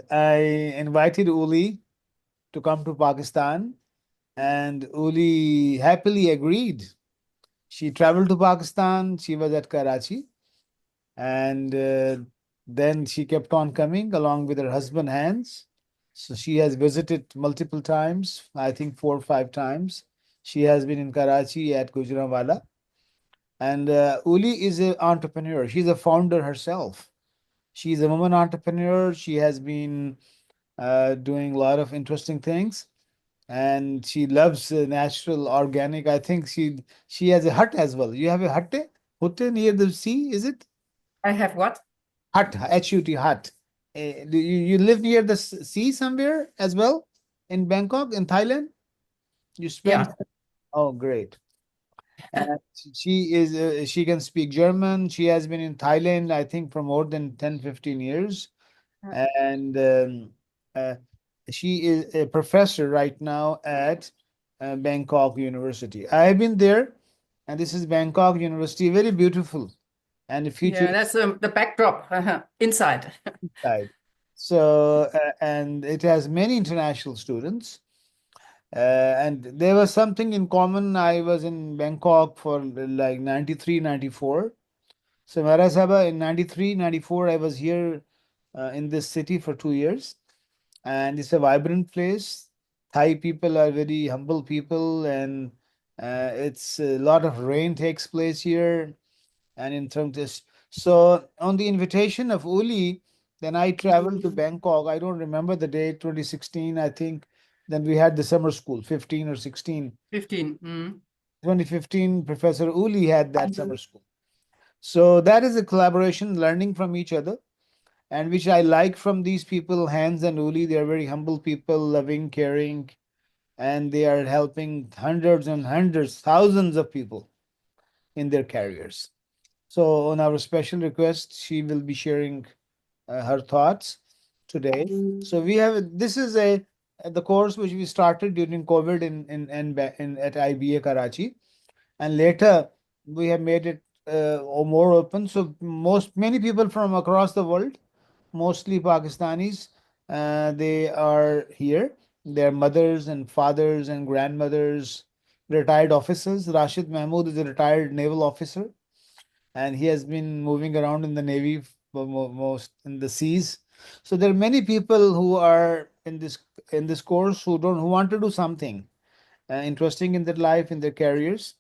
I invited Uli to come to Pakistan, and Uli happily agreed. She traveled to Pakistan, she was at Karachi, and then she kept on coming along with her husband Hans. So she has visited multiple times, I think 4 or 5 times. She has been in Karachi at Gujranwala. And Uli is an entrepreneur. She's a founder herself. She's a woman entrepreneur. She has been doing a lot of interesting things, and she loves natural organic. I think she has a hut as well. You have a hut near the sea, is it? I have what? Hut, H-U-T, hut. Do you live near the sea somewhere as well in Bangkok, in Thailand? You spend. Yeah. Oh, great. And she can speak German. She has been in Thailand, I think, for more than 10, 15 years. And uh, she is a professor right now at Bangkok University. I have been there, and this is Bangkok University, very beautiful and Yeah, that's the backdrop inside. side. So, and it has many international students. And there was something in common. I was in Bangkok for like 93, 94. So, Mara Saba, in 93, 94, I was here in this city for 2 years. And it's a vibrant place. Thai people are very humble people, and it's a lot of rain takes place here. And in terms of, so on the invitation of Uli, then I traveled to Bangkok. I don't remember the date, 2016, I think. Then we had the summer school, 15 or 16. 15. Mm. 2015, Professor Uli had that summer school. So that is a collaboration, learning from each other, and which I like from these people, Hans and Uli. They are very humble people, loving, caring, and they are helping hundreds and hundreds, thousands of people in their careers. So, on our special request, she will be sharing her thoughts today. So, we have this is a the course which we started during COVID in at IBA Karachi, and later we have made it more open. So, many people from across the world, mostly Pakistanis, they are here. Their mothers and fathers and grandmothers, retired officers. Rashid Mahmood is a retired naval officer, and he has been moving around in the Navy for most in the seas. So there are many people who are in this course who want to do something interesting in their life, in their careers,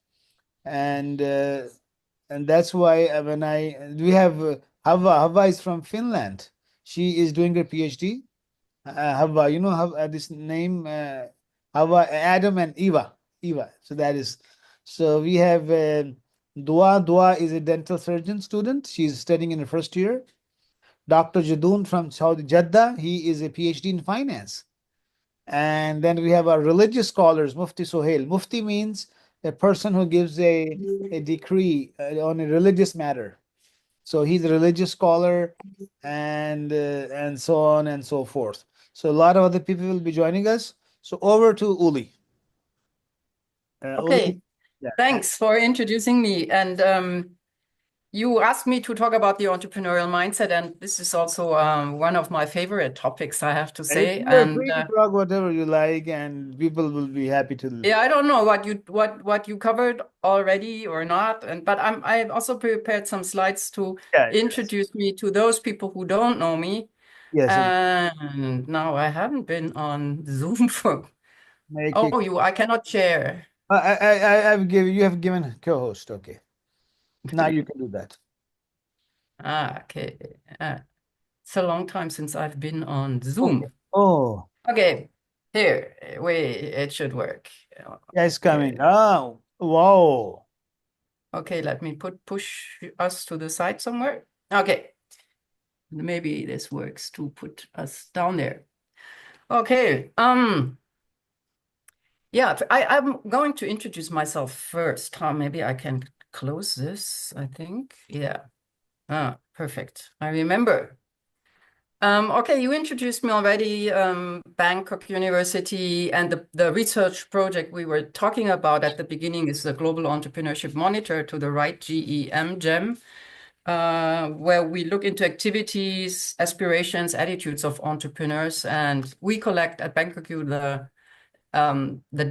and uh, and that's why when I we have Hava is from Finland. She is doing her PhD. Hava, you know this name, Hava, Adam and Eva. So that is, so we have Dua. Dua is a dental surgeon student. She's studying in the first year. Dr. Jadoon from Saudi Jeddah. He is a PhD in finance. And then we have our religious scholars, Mufti Sohail. Mufti means a person who gives a decree on a religious matter. So he's a religious scholar, and so on and so forth. So a lot of other people will be joining us. So over to Uli. Uli, Okay. yeah. Thanks for introducing me. And you asked me to talk about the entrepreneurial mindset, and this is also one of my favorite topics, I have to say. You're And free to talk whatever you like, and people will be happy to. yeah, I don't know what you covered already or not, and but I've also prepared some slides to Yeah. introduce me to those people who don't know me. Yes. And now I haven't been on Zoom for. Make it. Oh, I cannot share. I've given you have given a co-host. Okay. Now you can do that. Ah, okay. It's a long time since I've been on Okay. Zoom. Oh, Okay, here, wait, it should work. yeah, it's coming. Okay, Oh, wow. okay, let me push us to the side somewhere. Okay, maybe this works to put us down there. Okay, yeah, I'm going to introduce myself first. Maybe I can close this, I think. Yeah. Ah, perfect. I remember. Okay, you introduced me already, Bangkok University, and the research project we were talking about at the beginning is the Global Entrepreneurship Monitor, to the right, GEM. where we look into activities, aspirations, attitudes of entrepreneurs, and we collect at Bangkok U the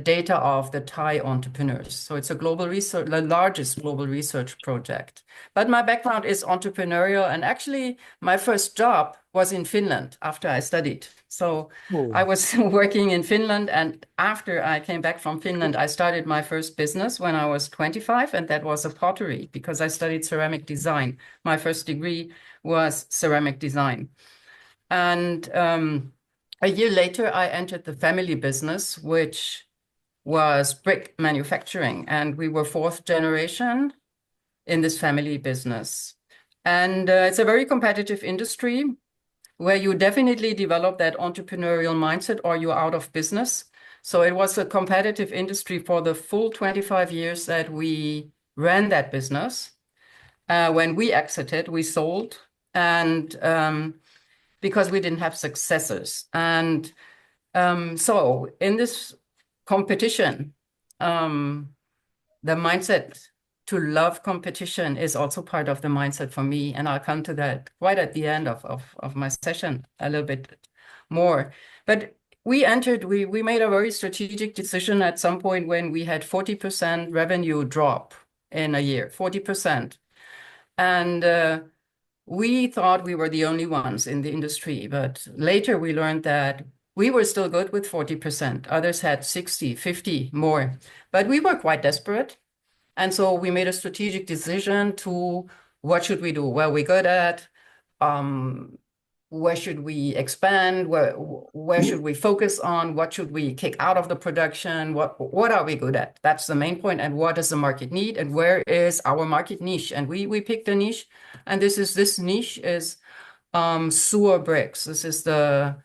data of the Thai entrepreneurs. So it's a global research, the largest global research project. But my background is entrepreneurial, and actually my first job was in Finland after I studied. So I Oh, was working in Finland, and after I came back from Finland, I started my first business when I was 25, and that was a pottery because I studied ceramic design. My first degree was ceramic design. And a year later, I entered the family business, which was brick manufacturing. And we were fourth generation in this family business. And it's a very competitive industry where you definitely develop that entrepreneurial mindset or you're out of business. So it was a competitive industry for the full 25 years that we ran that business. When we exited, we sold. And because we didn't have successors. And so in this competition, the mindset to love competition is also part of the mindset for me. And I'll come to that right at the end of my session a little bit more. But we made a very strategic decision at some point when we had 40% revenue drop in a year, 40%. And we thought we were the only ones in the industry, but later we learned that we were still good with 40%. Others had 60, 50 more, but we were quite desperate. And so we made a strategic decision to what should we do? Where are we good at? Where should we expand? Where should we focus on? What should we kick out of the production? What are we good at? That's the main point. And what does the market need? And where is our market niche? And we picked a niche. And this niche is sewer bricks. This is the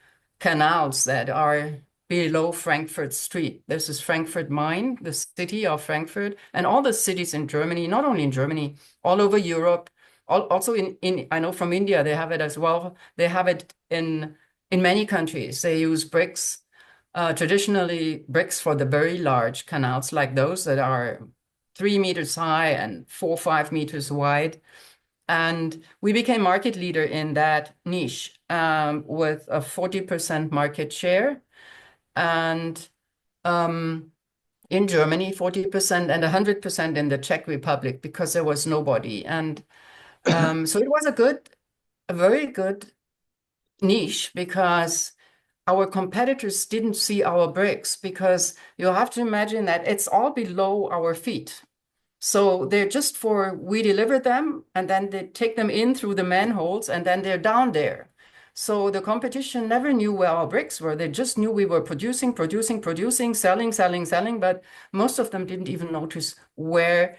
canals that are below Frankfurt Street. This is Frankfurt Main, the city of Frankfurt, and all the cities in Germany, not only in Germany, all over Europe. Also in I know from India, they have it as well. They have it in many countries. They use bricks, traditionally bricks for the very large canals like those that are 3 meters high and 4 or 5 meters wide. And we became market leader in that niche with a 40% market share. And in Germany, 40% and 100% in the Czech Republic because there was nobody. And so it was a very good niche because our competitors didn't see our bricks because you have to imagine that it's all below our feet. So they're we deliver them and then they take them in through the manholes and then they're down there. So the competition never knew where our bricks were. They just knew we were producing, selling, but most of them didn't even notice where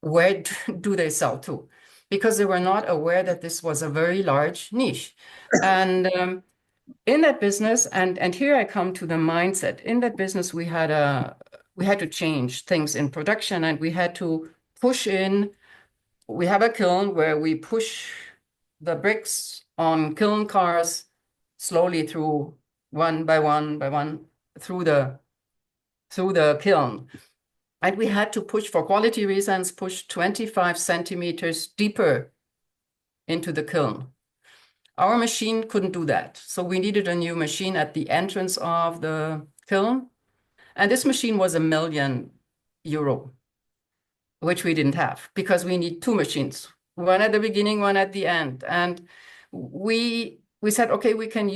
do they sell to because they were not aware that this was a very large niche. And in that business, and here I come to the mindset. In that business, we had to change things in production, and we had to push in. We have a kiln where we push the bricks on kiln cars slowly through one by one through the kiln. And we had to push, for quality reasons, push 25 centimeters deeper into the kiln. Our machine couldn't do that. So we needed a new machine at the entrance of the kiln. And this machine was €1 million, which we didn't have because we need two machines, one at the beginning, one at the end. And we said, okay, we can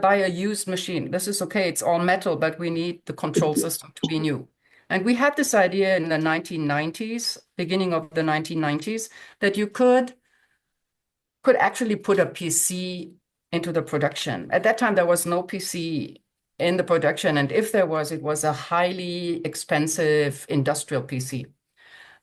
buy a used machine. This is okay. It's all metal, but we need the control system to be new. And we had this idea in the 1990s, beginning of the 1990s, that you could actually put a PC into the production. At that time, there was no PC in the production. And if there was, it was a highly expensive industrial PC.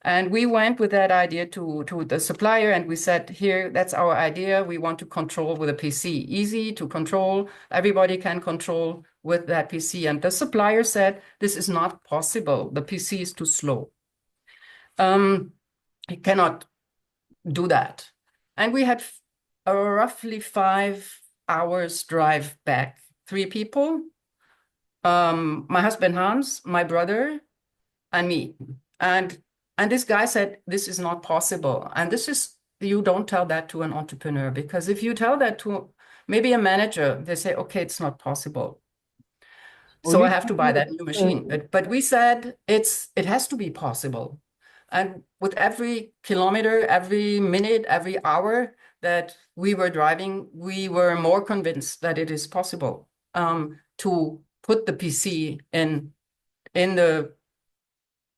And we went with that idea to the supplier and we said, here, that's our idea. We want to control with a PC. Easy to control. Everybody can control with that PC. And the supplier said, this is not possible. The PC is too slow. It cannot do that. And we had a roughly 5 hours drive back. 3 people, my husband Hans, my brother, and me. And this guy said, this is not possible. And this is you don't tell that to an entrepreneur, because if you tell that to maybe a manager, they say, okay, it's not possible. So I Uli, have to buy that new machine. But we said it has to be possible. And with every kilometer, every minute, every hour that we were driving, we were more convinced that it is possible to put the PC in the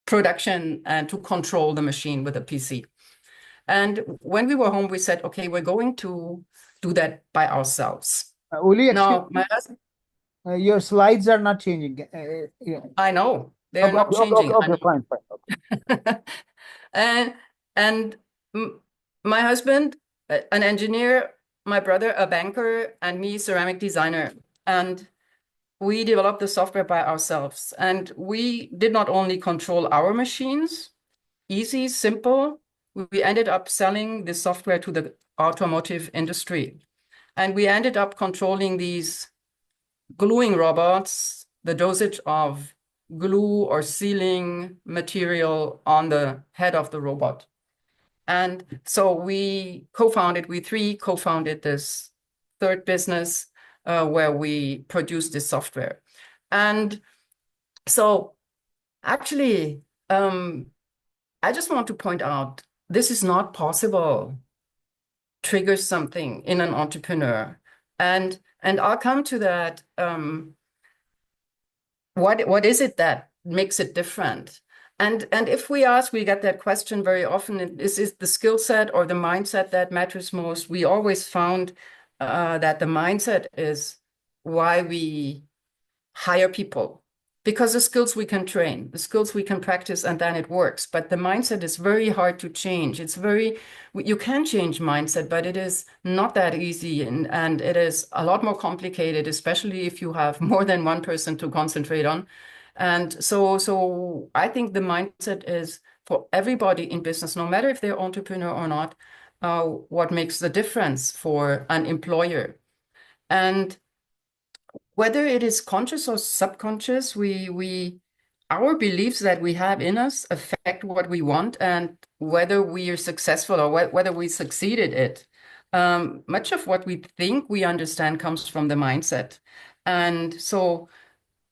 production and to control the machine with a PC. And when we were home, we said, okay, we're going to do that by ourselves. Uli, excuse Now, my husband, your slides are not changing. Yeah. I know they are Okay, not okay, okay, changing. okay, fine, fine. Okay. and and my husband, an engineer, my brother, a banker, and me, ceramic designer. And we developed the software by ourselves. And we did not only control our machines, easy, simple, we ended up selling the software to the automotive industry. And we ended up controlling these gluing robots, the dosage of glue or sealing material on the head of the robot. And so we three co-founded this third business where we produced this software. And so actually, I just want to point out, this is not possible, triggers something in an entrepreneur. And I'll come to that. What is it that makes it different? And if we ask, we get that question very often, is it the skill set or the mindset that matters most? We always found that the mindset is why we hire people, because the skills we can train, the skills we can practice, and then it works. But the mindset is very hard to change. You can change mindset, but it is not that easy, and it is a lot more complicated, especially if you have more than one person to concentrate on. And so I think the mindset is for everybody in business, no matter if they're entrepreneur or not, what makes the difference for an employer. And whether it is conscious or subconscious, our beliefs that we have in us affect what we want and whether we are successful or whether we succeeded it. Much of what we think we understand comes from the mindset. And so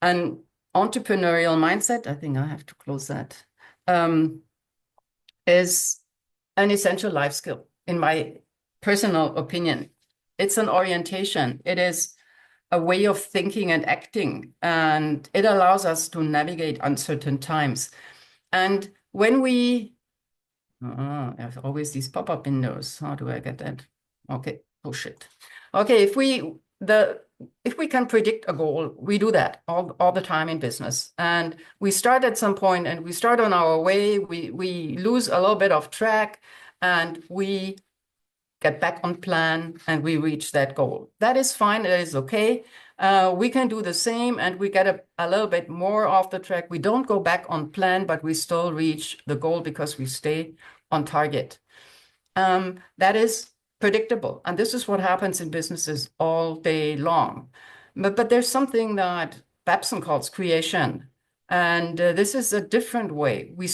an entrepreneurial mindset, I think I have to close that, is an essential life skill, in my personal opinion. It's an orientation. It is a way of thinking and acting, and it allows us to navigate uncertain times. And when there's always these pop-up windows. How do I get that? Okay, push it. Okay, if we can predict a goal, we do that all the time in business. And we start at some point and we start on our way, we lose a little bit of track, and we get back on plan and we reach that goal. That is fine, it is okay. We can do the same and we get a little bit more off the track. We don't go back on plan, but we still reach the goal because we stay on target. That is predictable. And this is what happens in businesses all day long. But there's something that Babson calls creation. And this is a different way. We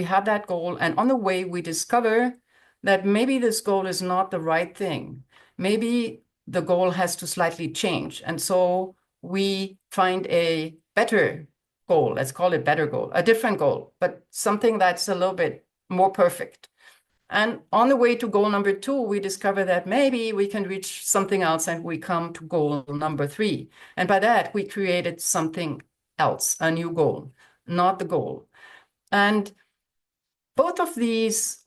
have that goal, and on the way we discover that maybe this goal is not the right thing. Maybe the goal has to slightly change. And so we find a better goal, let's call it better goal, a different goal, but something that's a little bit more perfect. And on the way to goal number 2, we discover that maybe we can reach something else, and we come to goal number 3. And by that, we created something else, a new goal, not the goal. And both of these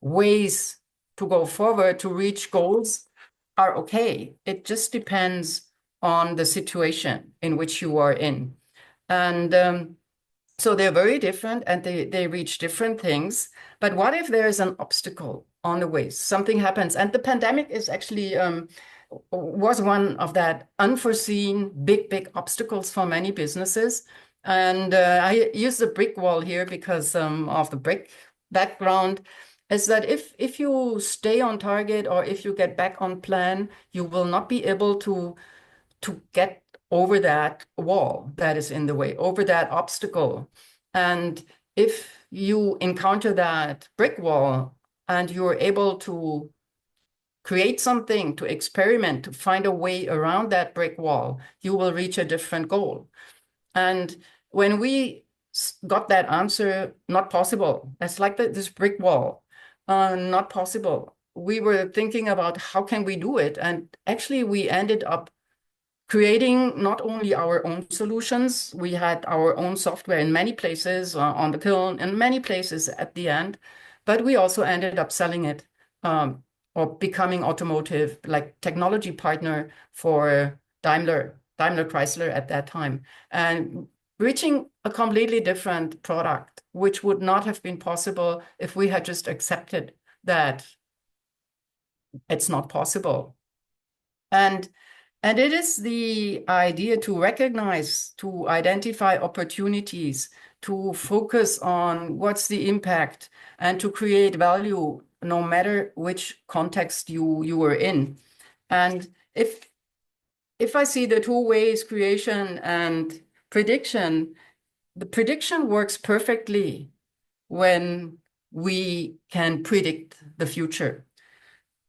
ways to go forward to reach goals are okay. It just depends on the situation in which you are in. And so they're very different and they reach different things. But what if there is an obstacle on the way? Something happens. And the pandemic is actually was one of that unforeseen big obstacles for many businesses. And I use the brick wall here because of the brick background, is that if you stay on target or if you get back on plan, you will not be able to get over that wall that is in the way, over that obstacle. And if you encounter that brick wall, and you're able to create something, to experiment, to find a way around that brick wall, you will reach a different goal. And when we got that answer, not possible, that's like this brick wall, not possible. We were thinking about how can we do it? And actually we ended up creating not only our own solutions, we had our own software in many places on the kiln, in many places at the end, but we also ended up selling it or becoming automotive, like technology partner for Daimler Chrysler at that time, and reaching a completely different product, which would not have been possible if we had just accepted that it's not possible. And it is the idea to recognize, to identify opportunities, to focus on what's the impact, and to create value no matter which context you were in. And if I see the two ways, creation and prediction, the prediction works perfectly when we can predict the future.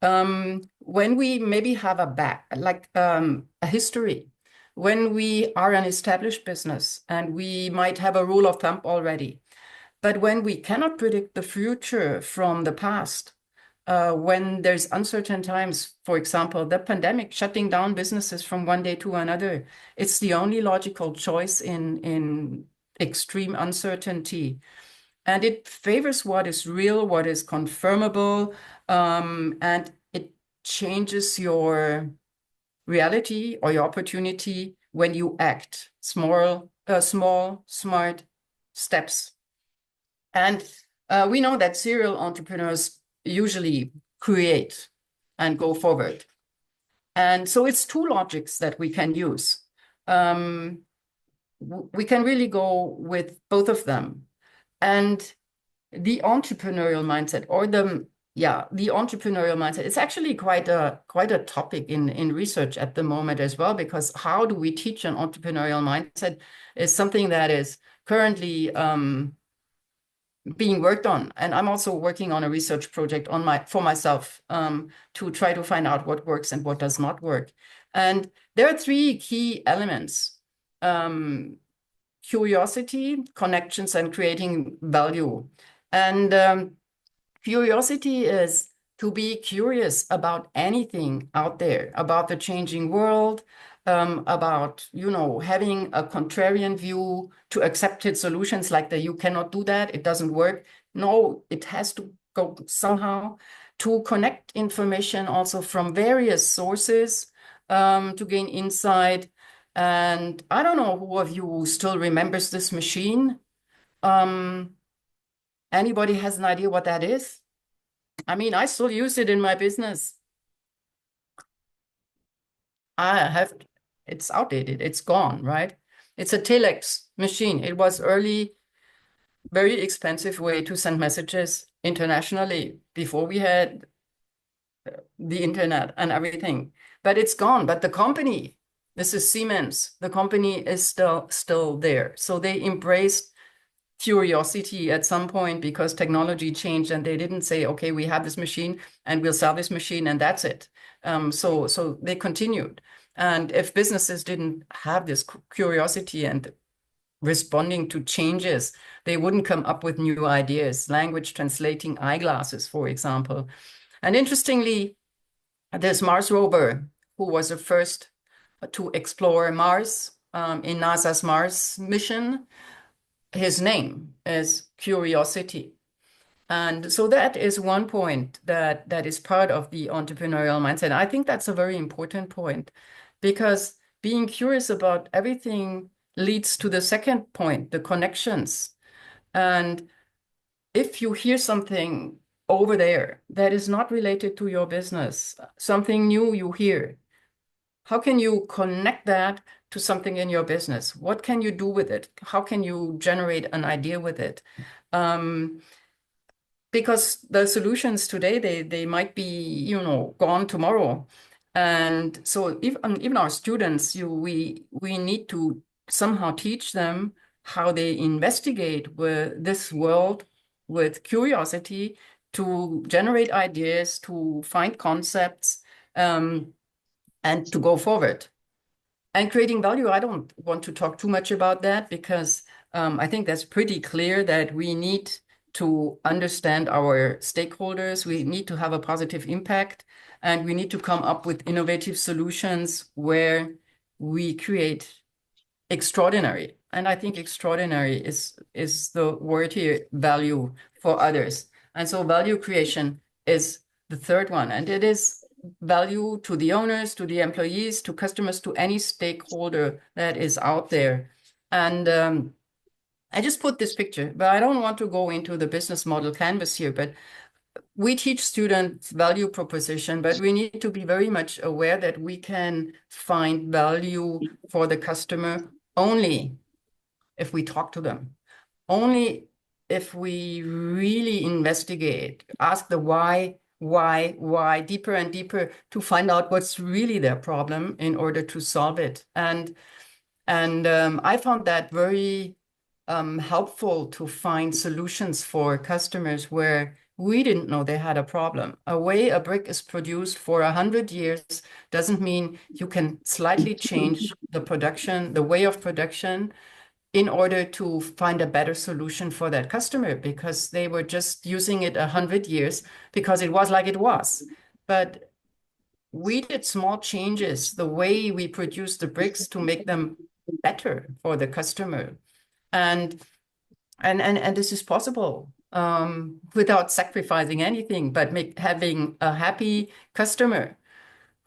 When we maybe have a history, when we are an established business and we might have a rule of thumb already, but when we cannot predict the future from the past, when there's uncertain times, for example, the pandemic shutting down businesses from one day to another, it's the only logical choice in extreme uncertainty. And it favors what is real, what is confirmable, and it changes your reality or your opportunity when you act. Small, smart steps. And we know that serial entrepreneurs usually create and go forward. And so it's two logics that we can use. We can really go with both of them. And the entrepreneurial mindset, or the entrepreneurial mindset, it's actually quite a topic in research at the moment as well, because how do we teach an entrepreneurial mindset is something that is currently being worked on. And I'm also working on a research project for myself to try to find out what works and what does not work. And there are three key elements: curiosity, connections, and creating value. And curiosity is to be curious about anything out there, about the changing world, about, having a contrarian view, to accepted solutions like you cannot do that, it doesn't work. No, it has to go somehow. To connect information also from various sources to gain insight. And I don't know who of you still remembers this machine. Anybody has an idea what that is? I mean, I still use it in my business. It's outdated, it's gone, right? It's a telex machine. It was early, very expensive way to send messages internationally before we had the internet and everything. But it's gone. But the company, this is Siemens, the company is still there. So they embraced curiosity at some point because technology changed, and they didn't say, okay, we have this machine and we'll sell this machine and that's it. So they continued. And if businesses didn't have this curiosity and responding to changes, they wouldn't come up with new ideas, language translating eyeglasses, for example. And interestingly, this Mars rover, who was the first to explore Mars in NASA's Mars mission, his name is Curiosity. And so that is one point that is part of the entrepreneurial mindset. I think that's a very important point, because being curious about everything leads to the second point, the connections. And if you hear something over there that is not related to your business, something new you hear, how can you connect that to something in your business? What can you do with it? How can you generate an idea with it? Because the solutions today, they might be, gone tomorrow. And so even our students, we need to somehow teach them how they investigate with this world with curiosity to generate ideas, to find concepts, and to go forward. And creating value, I don't want to talk too much about that because I think that's pretty clear that we need to understand our stakeholders. We need to have a positive impact, and we need to come up with innovative solutions where we create extraordinary. And I think extraordinary is the word here, value for others. And so value creation is the third one. And it is value to the owners, to the employees, to customers, to any stakeholder that is out there. And I just put this picture, but I don't want to go into the business model canvas here, but we teach students value proposition, but we need to be very much aware that we can find value for the customer only if we talk to them, only if we really investigate, ask the why, deeper and deeper to find out what's really their problem in order to solve it. And I found that very helpful to find solutions for customers where we didn't know they had a problem. A way a brick is produced for 100 years doesn't mean you can slightly change the production, the way of production, in order to find a better solution for that customer because they were just using it 100 years because it was like it was. But we did small changes, the way we produce the bricks to make them better for the customer. And this is possible without sacrificing anything, but having a happy customer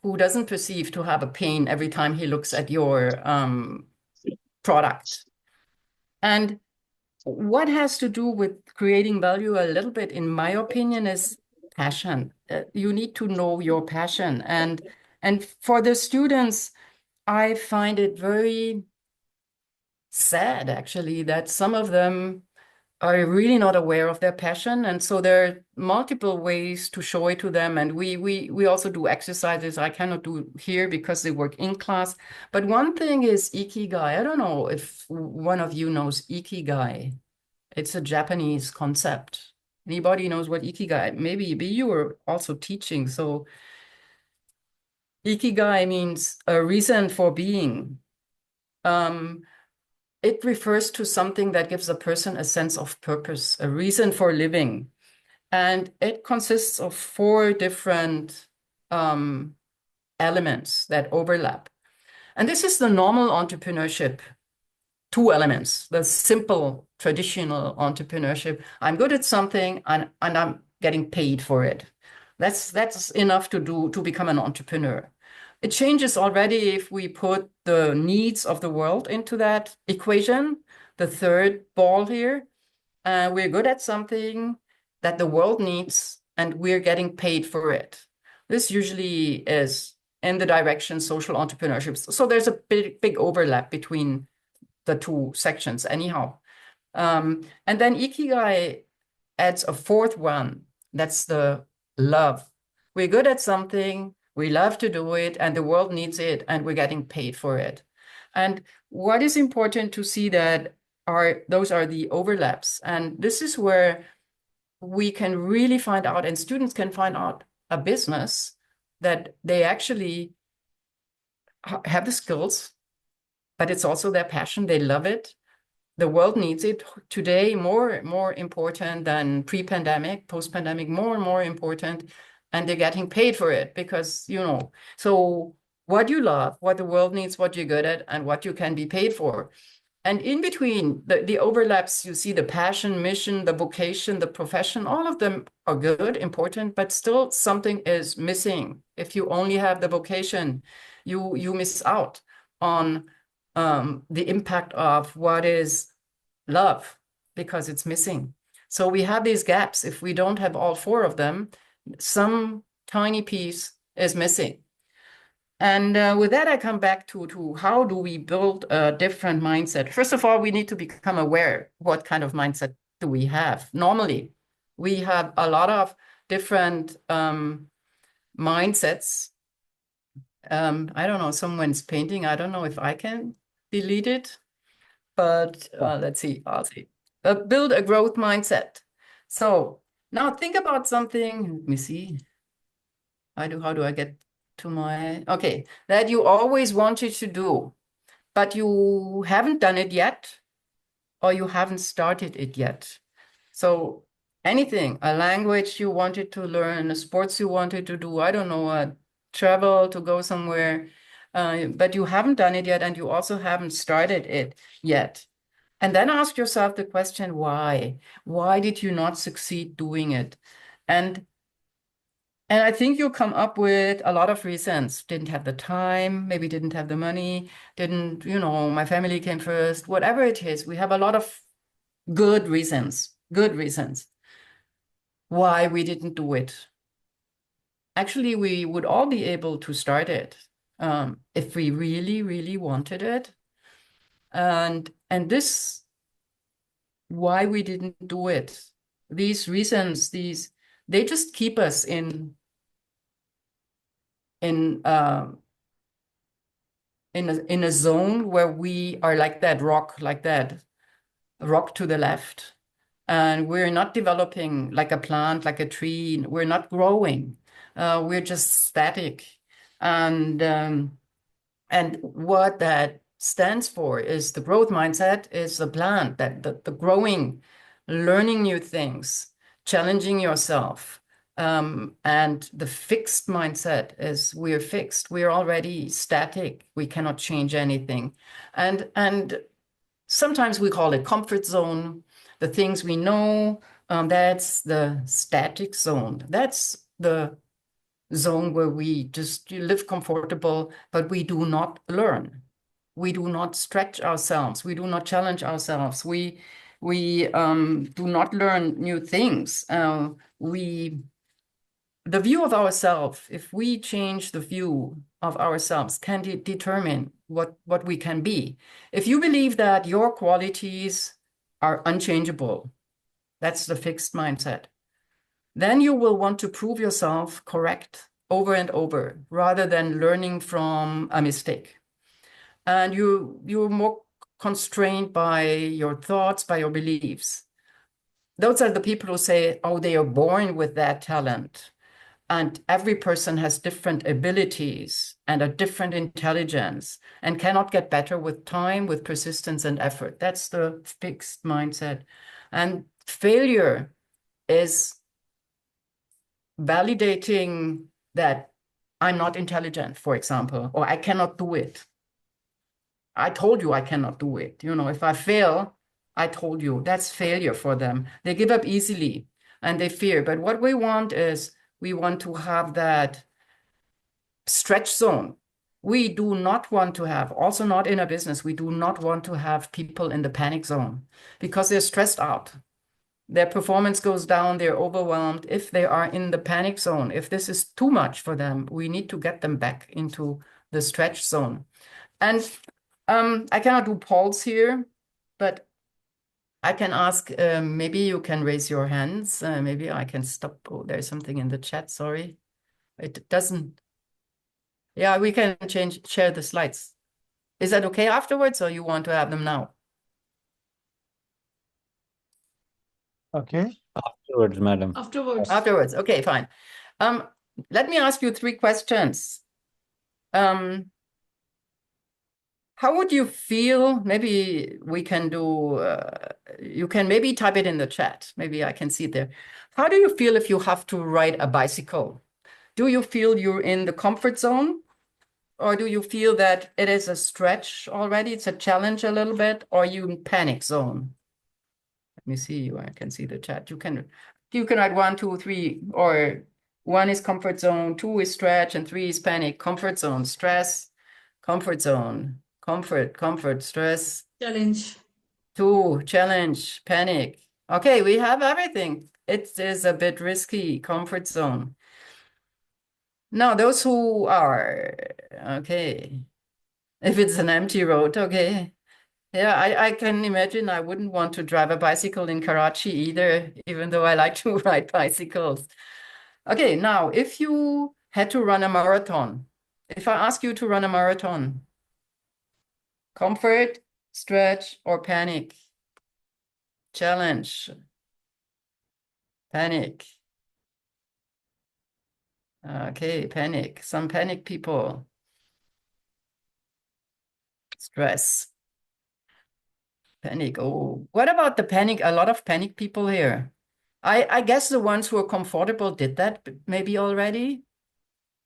who doesn't perceive to have a pain every time he looks at your product. And what has to do with creating value a little bit, in my opinion, is passion. You need to know your passion. And for the students, I find it very sad, actually, that some of them are really not aware of their passion. And so there are multiple ways to show it to them. And we also do exercises I cannot do here because they work in class. But one thing is Ikigai. I don't know if one of you knows Ikigai. It's a Japanese concept. Anybody knows what Ikigai? Maybe you were also teaching. So Ikigai means a reason for being. It refers to something that gives a person a sense of purpose, a reason for living. And it consists of 4 different elements that overlap. And this is the normal entrepreneurship, 2 elements, the simple traditional entrepreneurship. I'm good at something and I'm getting paid for it. That's enough to become an entrepreneur. It changes already if we put the needs of the world into that equation, the third ball here. We're good at something that the world needs, and we're getting paid for it. This usually is in the direction social entrepreneurship. So there's a big overlap between the 2 sections anyhow. And then Ikigai adds a 4th one. That's the love. We're good at something, we love to do it, and the world needs it, and we're getting paid for it. And what is important to see that those are the overlaps. And this is where we can really find out, and students can find out a business that they actually have the skills, but it's also their passion. They love it. The world needs it today, more important than pre-pandemic, post-pandemic, more and more important. And they're getting paid for it because, so what you love, what the world needs, what you're good at, and what you can be paid for. And in between the overlaps, you see the passion, mission, the vocation, the profession, all of them are good, important, but still something is missing. If you only have the vocation, you miss out on the impact of what is love because it's missing. So we have these gaps. If we don't have all 4 of them, some tiny piece is missing. And with that, I come back to how do we build a different mindset? First of all, we need to become aware what kind of mindset do we have. Normally, we have a lot of different mindsets. I don't know, someone's painting. I don't know if I can delete it, but let's see, I'll see. Build a growth mindset. So Now think about something. Let me see. How do I get to my, okay, that you always wanted to do, but you haven't done it yet, or you haven't started it yet. So anything, a language you wanted to learn, a sports you wanted to do, I don't know, travel to go somewhere, but you haven't done it yet, and you also haven't started it yet. And then ask yourself the question, why? Why did you not succeed doing it? And I think you'll come up with a lot of reasons. Didn't have the time, maybe didn't have the money, didn't, my family came first, whatever it is. We have a lot of good reasons why we didn't do it. Actually, we would all be able to start it if we really, really wanted it. And this, why we didn't do it, these reasons, they just keep us in a zone where we are like that rock to the left. And we're not developing like a plant, like a tree. We're not growing. We're just static. And what that stands for is the growth mindset is the plant, that the growing, learning new things, challenging yourself. And the fixed mindset is we're fixed. We're already static. We cannot change anything. And sometimes we call it comfort zone. The things we know, that's the static zone. That's the zone where we just live comfortable, but we do not learn. We do not stretch ourselves. We do not challenge ourselves. We do not learn new things. The view of ourselves, if we change the view of ourselves, can determine what we can be. If you believe that your qualities are unchangeable, that's the fixed mindset, then you will want to prove yourself correct over and over rather than learning from a mistake. And you're more constrained by your thoughts, by your beliefs. Those are the people who say, oh, they are born with that talent. And every person has different abilities and a different intelligence and cannot get better with time, with persistence and effort. That's the fixed mindset. And failure is validating that I'm not intelligent, for example, or I cannot do it. I told you I cannot do it. If I fail, I told you. That's failure for them. They give up easily and they fear. But what we want is we want to have that stretch zone. We do not want to have, also not in a business, we do not want to have people in the panic zone because they're stressed out. Their performance goes down, they're overwhelmed. If they are in the panic zone, if this is too much for them, we need to get them back into the stretch zone. And I cannot do polls here, but I can ask, maybe you can raise your hands. Maybe I can stop. Oh, there's something in the chat, sorry. It doesn't. Yeah, we can share the slides. Is that okay afterwards, or you want to have them now? Okay. Afterwards, madam. Afterwards. Okay, fine. Let me ask you 3 questions. How would you feel? Maybe we can do, you can maybe type it in the chat. Maybe I can see it there. How do you feel if you have to ride a bicycle? Do you feel you're in the comfort zone? Or do you feel that it is a stretch already? It's a challenge a little bit, or you in panic zone? Let me see you. I can see the chat. You can write 1, 2, 3, or 1 is comfort zone, 2 is stretch, and 3 is panic. Comfort zone, stress, comfort zone, comfort, stress. Challenge. 2, challenge, panic. Okay, we have everything. It is a bit risky, comfort zone. Now, those who are, okay, if it's an empty road, okay. Yeah, I can imagine I wouldn't want to drive a bicycle in Karachi either, even though I like to ride bicycles. Okay, now, if you had to run a marathon, if I ask you to run a marathon, comfort, stretch, or panic? Challenge. Panic. Okay, panic. Some panic people. Stress. Panic. Oh, what about the panic? A lot of panic people here. I guess the ones who are comfortable did that maybe already.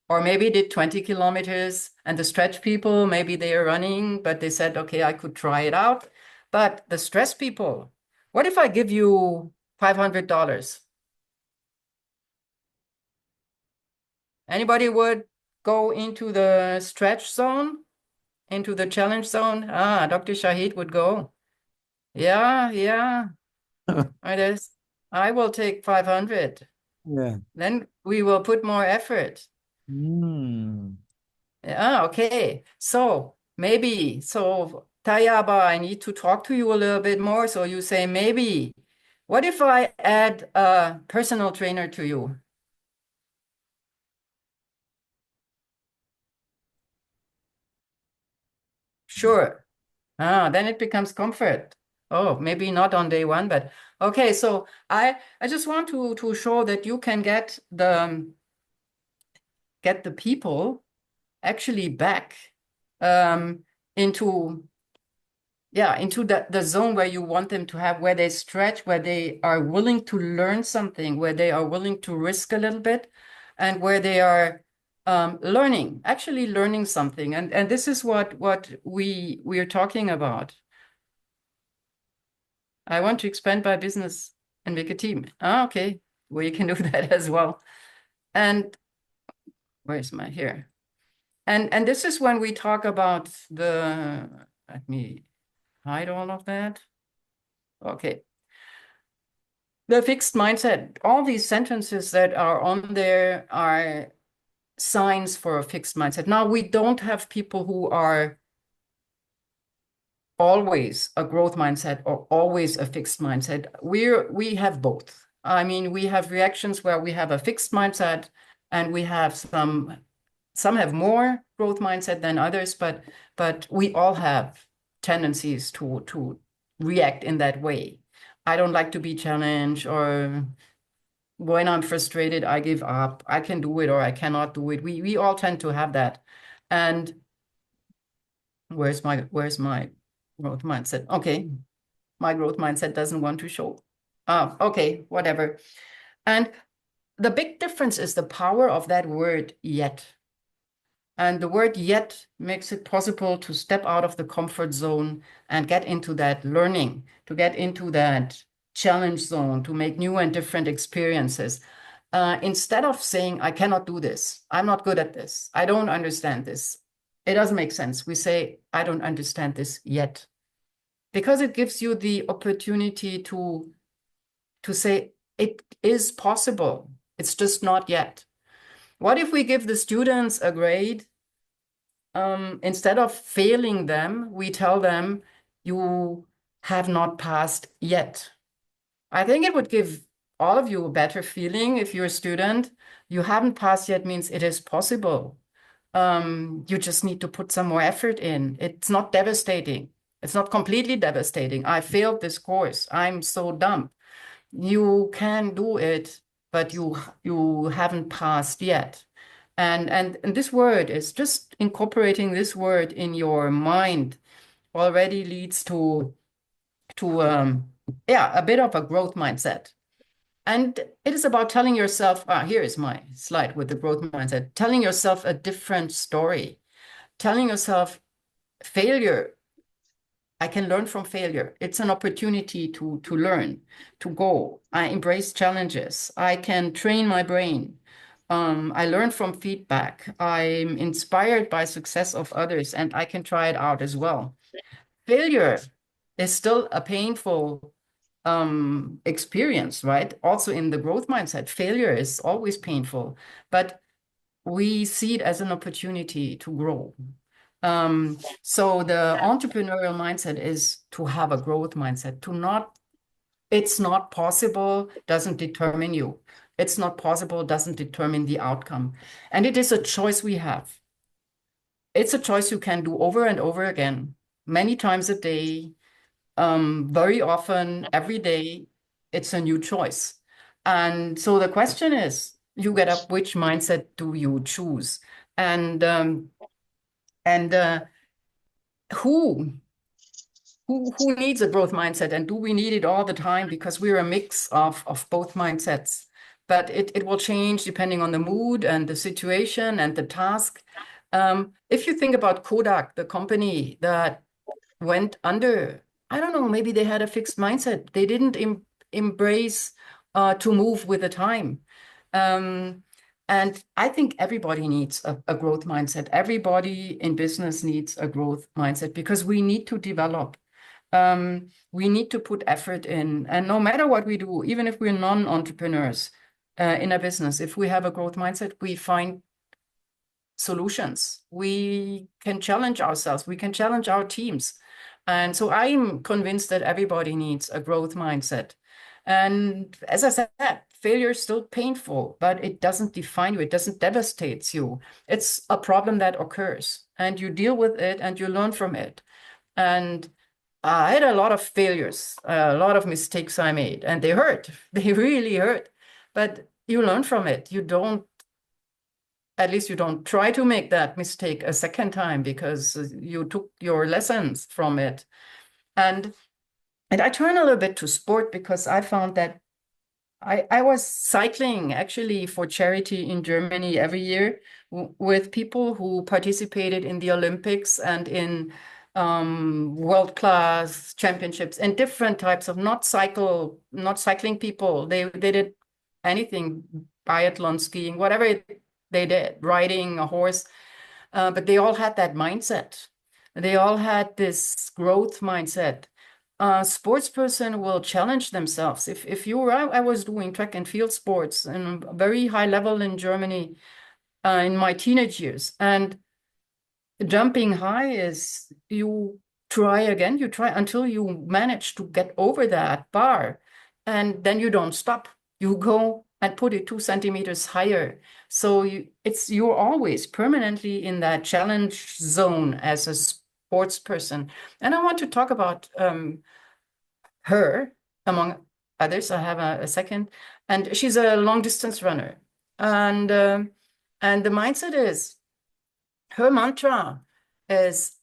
Or maybe did 20 kilometers, and the stretch people, maybe they are running, but they said, okay, I could try it out. But the stress people, what if I give you $500? Anybody would go into the stretch zone, into the challenge zone? Ah, Dr. Shahid would go. Yeah, yeah. I will take 500. Yeah. Then we will put more effort. Mm. Yeah, okay. So maybe, so Tayaba, I need to talk to you a little bit more. So you say maybe, what if I add a personal trainer to you? Sure. Ah, then it becomes comfort. Oh, maybe not on day one, but okay. So I just want to show that you can get the people actually back um, into into the zone where you want them to have, where they stretch, where they are willing to learn something, where they are willing to risk a little bit, and where they are actually learning something. And this is what we are talking about. I want to expand my business and make a team. Ah, okay, we can do that as well. And where's my here? And this is when we talk about let me hide all of that. Okay. The fixed mindset, all these sentences that are on there are signs for a fixed mindset. Now, we don't have people who are always a growth mindset or always a fixed mindset. We have both. I mean, we have reactions where we have a fixed mindset and we have some have more growth mindset than others, but we all have tendencies to react in that way. I don't like to be challenged, or when I'm frustrated, I give up. I can do it or I cannot do it. We all tend to have that. And where's my growth mindset? Okay, my growth mindset doesn't want to show. Okay, whatever. And the big difference is the power of that word yet. And the word yet makes it possible to step out of the comfort zone and get into that learning, to get into that challenge zone, to make new and different experiences. Instead of saying, I cannot do this, I'm not good at this, I don't understand this, it doesn't make sense. We say, I don't understand this yet. Because it gives you the opportunity to say, it is possible, it's just not yet. What if we give the students a grade? Instead of failing them, we tell them, you have not passed yet. I think it would give all of you a better feeling if you're a student. You haven't passed yet means it is possible. You just need to put some more effort in. It's not devastating. It's not completely devastating. I failed this course. I'm so dumb. You can do it, but you haven't passed yet. And this word is just incorporating this word in your mind already leads to a bit of a growth mindset. And it is about telling yourself, here is my slide with the growth mindset, telling yourself a different story, telling yourself failure, I can learn from failure. It's an opportunity to learn, to go. I embrace challenges. I can train my brain. I learn from feedback. I'm inspired by success of others, and I can try it out as well. Failure is still a painful experience, right? Also in the growth mindset, failure is always painful, but we see it as an opportunity to grow. So the entrepreneurial mindset is to have a growth mindset, it's not possible, doesn't determine you. It's not possible, doesn't determine the outcome. And it is a choice we have. It's a choice you can do over and over again, many times a day, very often, every day. It's a new choice. And so the question is, you get up, which mindset do you choose? And and who who needs a growth mindset, and do we need it all the time? Because we're a mix of both mindsets, but it will change depending on the mood and the situation and the task. If you think about Kodak, the company that went under, I don't know, maybe they had a fixed mindset. They didn't embrace to move with the time. Um, and I think everybody needs a growth mindset. Everybody in business needs a growth mindset because we need to develop. We need to put effort in. And no matter what we do, even if we're non-entrepreneurs in a business, if we have a growth mindset, we find solutions. We can challenge ourselves. We can challenge our teams. And so I'm convinced that everybody needs a growth mindset. And as I said, failure is still painful, but it doesn't define you. It doesn't devastate you. It's a problem that occurs, and you deal with it and you learn from it. And I had a lot of failures, a lot of mistakes I made, and they hurt. They really hurt. But you learn from it. You don't, at least you don't try to make that mistake a second time because you took your lessons from it. And I turn a little bit to sport because I found that I was cycling actually for charity in Germany every year with people who participated in the Olympics and in world-class championships and different types of not cycling people. They did anything, biathlon, skiing, whatever they did, riding a horse. But they all had that mindset. They all had this growth mindset. A sports person will challenge themselves. If you were, I was doing track and field sports in a very high level in Germany in my teenage years. And jumping high is you try again, you try until you manage to get over that bar. And then you don't stop. You go and put it 2 centimeters higher. So you're always permanently in that challenge zone as a sports person. And I want to talk about her, among others. I have a second, and she's a long distance runner. And the mindset is, her mantra is,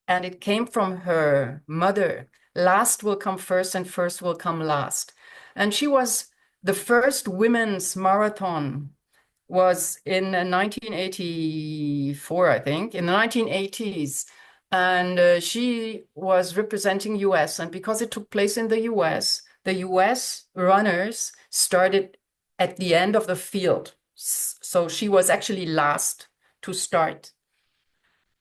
and it came from her mother, last will come first and first will come last. And she was the first women's marathon was in 1984, I think, in the 1980s. And she was representing US. And because it took place in the US runners started at the end of the field. So she was actually last to start.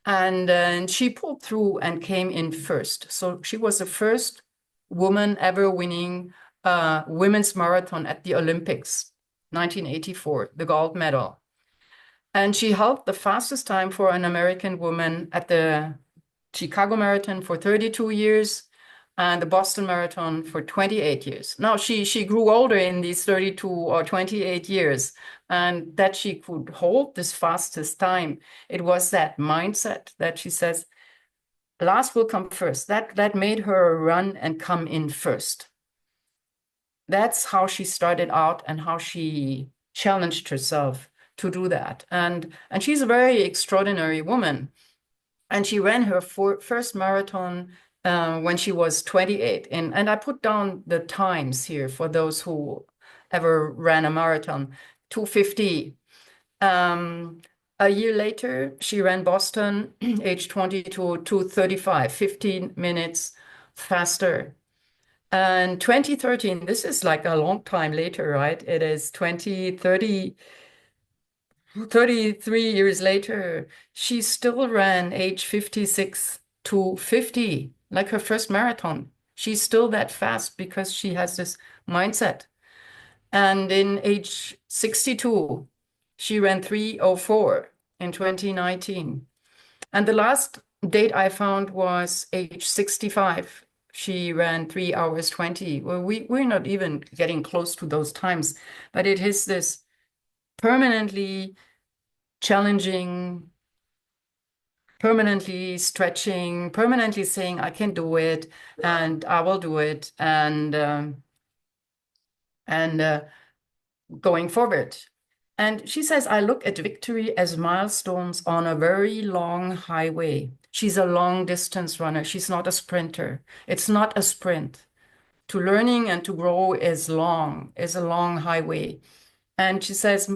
And she pulled through and came in first. So she was the first woman ever winning a women's marathon at the Olympics, 1984, the gold medal. And she held the fastest time for an American woman at the Chicago Marathon for 32 years and the Boston Marathon for 28 years. Now, she grew older in these 32 or 28 years, and that she could hold this fastest time. It was that mindset that she says, last will come first. That made her run and come in first. That's how she started out and how she challenged herself to do that. And she's a very extraordinary woman. And she ran her first marathon when she was 28. And I put down the times here for those who ever ran a marathon, 2:50. A year later, she ran Boston, age 22, 2:35, 15 minutes faster. And 2013, this is like a long time later, right? It is 2030. 33 years later, she still ran age 56 to 50, like her first marathon. She's still that fast because she has this mindset. And in age 62, she ran 3:04 in 2019. And the last date I found was age 65. She ran 3 hours 20. Well, we're not even getting close to those times, but it is this permanently challenging, permanently stretching, permanently saying, I can do it and I will do it. And going forward. And she says, I look at victory as milestones on a very long highway. She's a long distance runner. She's not a sprinter. It's not a sprint. To learning and to grow is a long highway. And she says,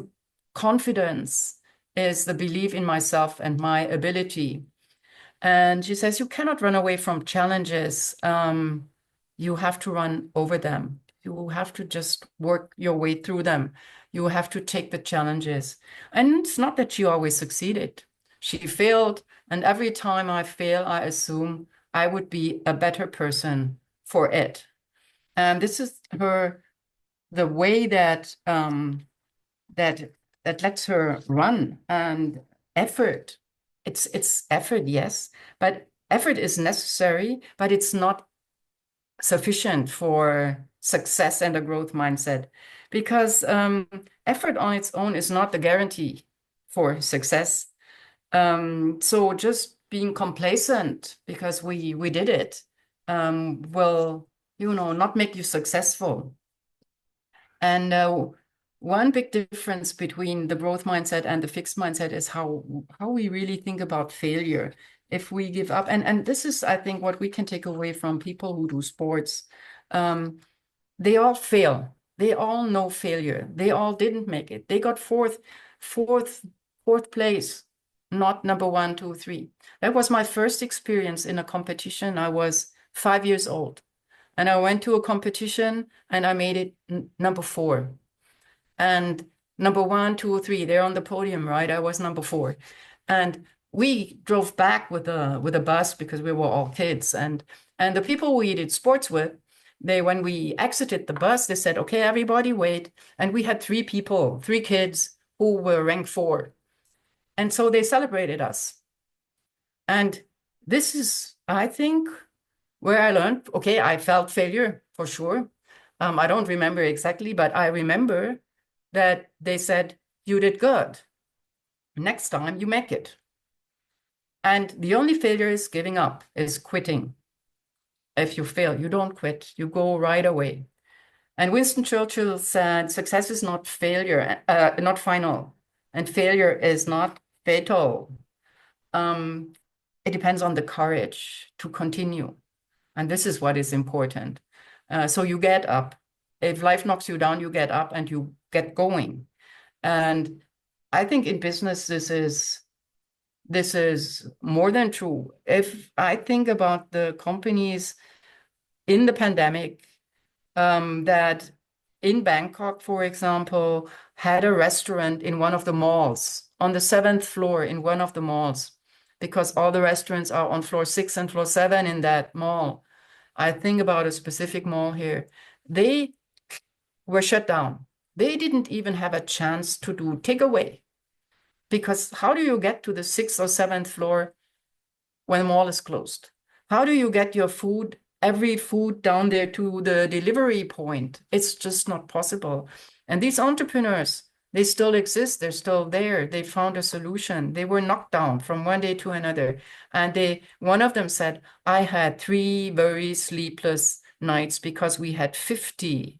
confidence is the belief in myself and my ability. And she says, you cannot run away from challenges. You have to run over them. You have to just work your way through them. You have to take the challenges. And it's not that she always succeeded. She failed. And every time I fail, I assume I would be a better person for it. And this is the way that that lets her run. And effort, it's effort, yes, but effort is necessary, but it's not sufficient for success and a growth mindset, because effort on its own is not the guarantee for success. So just being complacent because we did it will, not make you successful. And one big difference between the growth mindset and the fixed mindset is how we really think about failure. If we give up, and this is, I think, what we can take away from people who do sports. They all fail. They all know failure. They all didn't make it. They got fourth place, not number 1, 2, 3. That was my first experience in a competition. I was 5 years old. And I went to a competition and I made it number 4. And number 1, 2, 3, they're on the podium, right? I was number 4. And we drove back with a bus because we were all kids. And the people we did sports with, when we exited the bus, they said, okay, everybody wait. And we had 3 kids who were ranked 4. And so they celebrated us. And this is, I think, where I learned, okay, I felt failure for sure. I don't remember exactly, but I remember that they said, you did good. Next time you make it. And the only failure is giving up, is quitting. If you fail, you don't quit, you go right away. And Winston Churchill said, success is not failure, not final, and failure is not fatal. It depends on the courage to continue. And this is what is important. So you get up. If life knocks you down, you get up and you get going. And I think in business, this is more than true. If I think about the companies in the pandemic that in Bangkok, for example, had a restaurant in one of the malls, on the 7th floor in one of the malls, because all the restaurants are on floor 6 and floor 7 in that mall. I think about a specific mall here. They were shut down. They didn't even have a chance to do takeaway, because how do you get to the 6th or 7th floor when the mall is closed? How do you get your food, every food down there to the delivery point? It's just not possible. And these entrepreneurs, they still exist. They're still there. They found a solution. They were knocked down from one day to another. And one of them said, I had 3 very sleepless nights because we had 50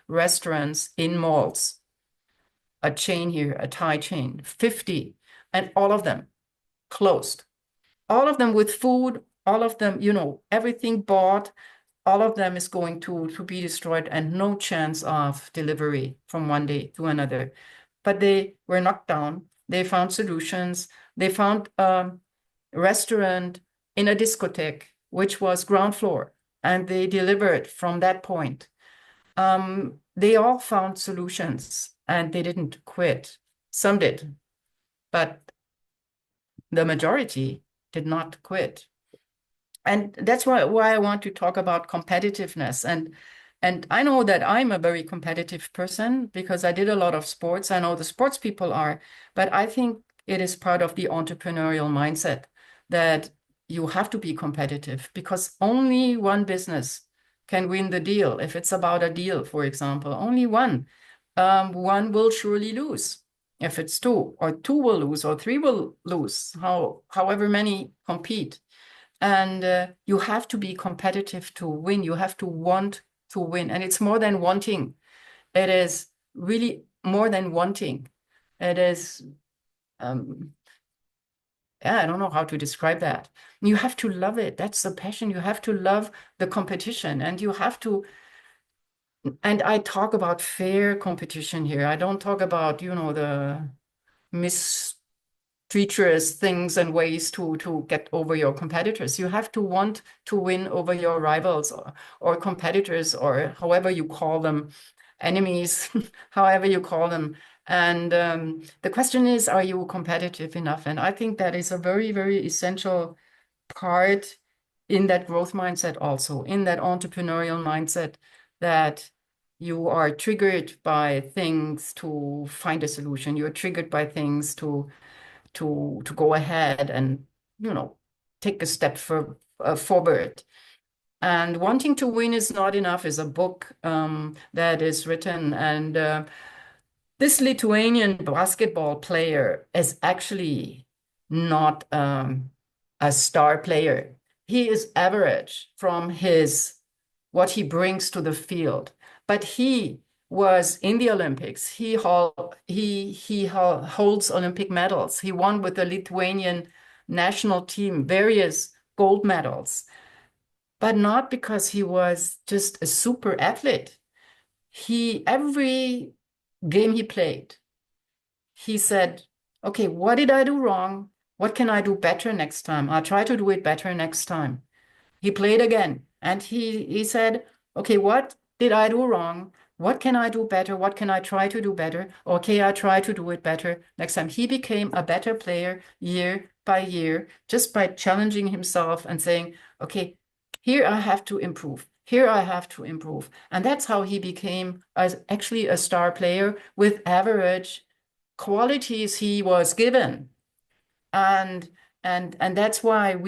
restaurants in malls. A chain here, a Thai chain, 50, and all of them closed. All of them with food, all of them, everything bought, all of them is going to be destroyed and no chance of delivery from one day to another. But they were knocked down. They found solutions. They found a restaurant in a discotheque, which was ground floor, and they delivered from that point. They all found solutions and they didn't quit. Some did, but the majority did not quit. And that's why I want to talk about competitiveness. And I know that I'm a very competitive person because I did a lot of sports. I know the sports people are, but I think it is part of the entrepreneurial mindset that you have to be competitive, because only one business can win the deal. If it's about a deal, for example, only one. One will surely lose. If it's 2, or 2 will lose, or 3 will lose, however many compete. And you have to be competitive to win. You have to want to win. And it's more than wanting. It is really more than wanting. It is, yeah, I don't know how to describe that. You have to love it. That's the passion. You have to love the competition, and you have to, and I talk about fair competition here. I don't talk about, the mistreacherous things and ways to get over your competitors. You have to want to win over your rivals or competitors, or however you call them, enemies, however you call them. And the question is, are you competitive enough? And I think that is a very, very essential part in that growth mindset, also in that entrepreneurial mindset, that you are triggered by things to find a solution. You're triggered by things to go ahead and, take a step forward. And wanting to win is not enough is a book that is written. And this Lithuanian basketball player is actually not a star player. He is average from what he brings to the field, but he was in the Olympics. He holds Olympic medals. He won with the Lithuanian national team various gold medals, but not because he was just a super athlete. Every game he played, he said, okay, what did I do wrong? What can I do better next time? I'll try to do it better next time. He played again, and he said, okay, what did I do wrong? What can I do better? What can I try to do better? Okay, I'll try to do it better next time. He became a better player year by year just by challenging himself and saying, okay, here I have to improve. Here I have to improve. And that's how he became actually a star player with average qualities he was given. And that's why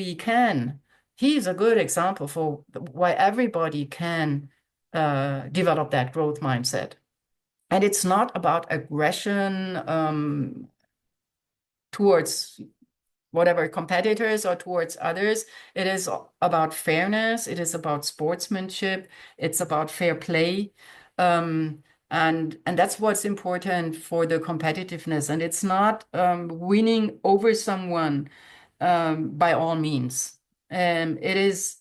he's a good example for why everybody can develop that growth mindset. And it's not about aggression towards whatever competitors or towards others. It is about fairness. It is about sportsmanship. It's about fair play. And that's what's important for the competitiveness. And it's not winning over someone by all means. It is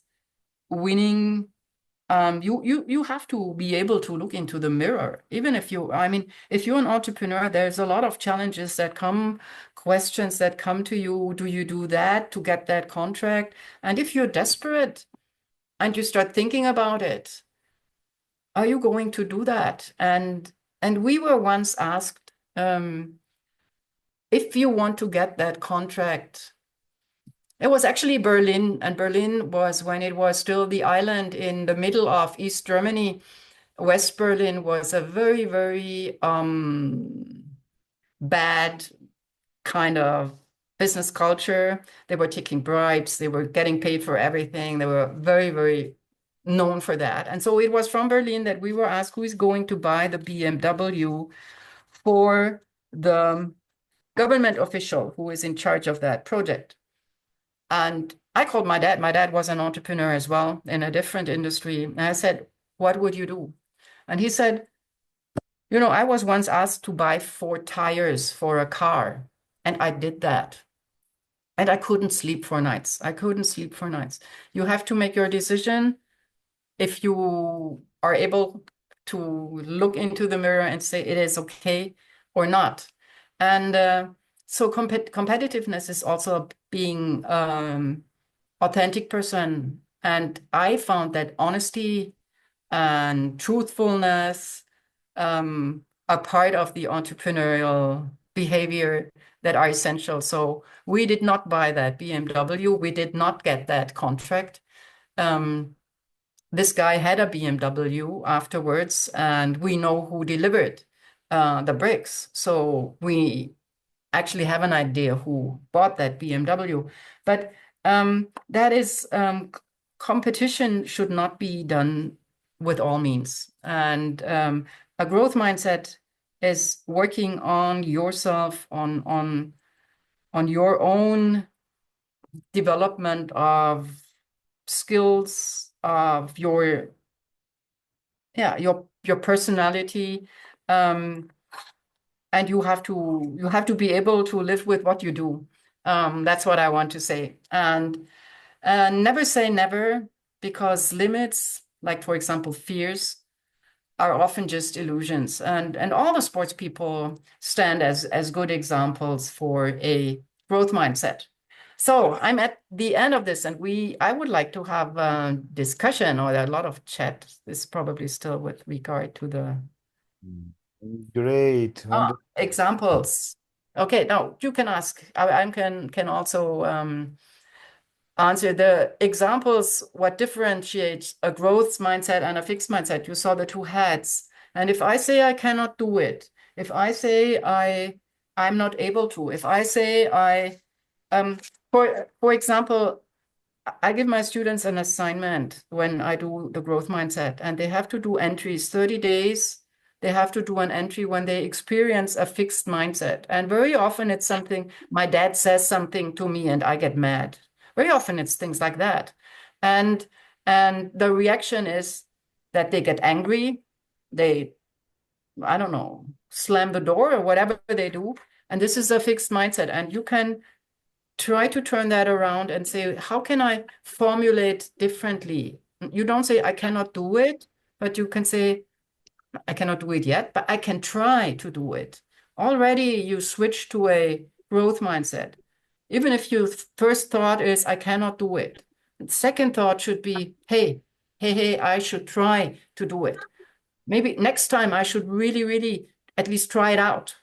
winning. You have to be able to look into the mirror. Even if if you're an entrepreneur, there's a lot of challenges that come, questions that come to you. Do you do that to get that contract? And if you're desperate and you start thinking about it, are you going to do that? And we were once asked, if you want to get that contract. It was actually Berlin, and Berlin was when it was still the island in the middle of East Germany. West Berlin was a very, very bad kind of business culture. They were taking bribes, they were getting paid for everything. They were very, very known for that. And so it was from Berlin that we were asked who is going to buy the BMW for the government official who is in charge of that project. And I called my dad. My dad was an entrepreneur as well in a different industry. And I said, what would you do? And he said, I was once asked to buy 4 tires for a car, and I did that. And I couldn't sleep for nights. I couldn't sleep for nights. You have to make your decision if you are able to look into the mirror and say it is okay or not. And so competitiveness is also being authentic person. And I found that honesty and truthfulness are part of the entrepreneurial behavior that are essential. So we did not buy that BMW. We did not get that contract. This guy had a BMW afterwards, and we know who delivered the bricks. So we actually have an idea who bought that BMW. But that is competition should not be done with all means. And a growth mindset is working on yourself, on your own development of skills, of your your personality, and you have to be able to live with what you do. That's what I want to say. And never say never, because limits, like for example, fears, are often just illusions. And all the sports people stand as good examples for a growth mindset. So I'm at the end of this, and I would like to have a discussion or a lot of chat. This is probably still with regard to the Great, wonderful. examples. Okay, now you can ask. I can also answer the examples. What differentiates a growth mindset and a fixed mindset? You saw the two hats. And if I say I cannot do it, if I say I'm not able to, if I say for example, I give my students an assignment when I do the growth mindset, and they have to do entries 30 days. They have to do an entry when they experience a fixed mindset. And very often it's something, my dad says something to me and I get mad. Very often it's things like that. And the reaction is that they get angry. They, I don't know, slam the door or whatever they do. And this is a fixed mindset. And you can try to turn that around and say, how can I formulate differently? You don't say, I cannot do it, but you can say, I cannot do it yet, but I can try to do it. Already you switch to a growth mindset. Even if your first thought is, I cannot do it. The second thought should be, hey, I should try to do it. Maybe next time I should really, really at least try it out.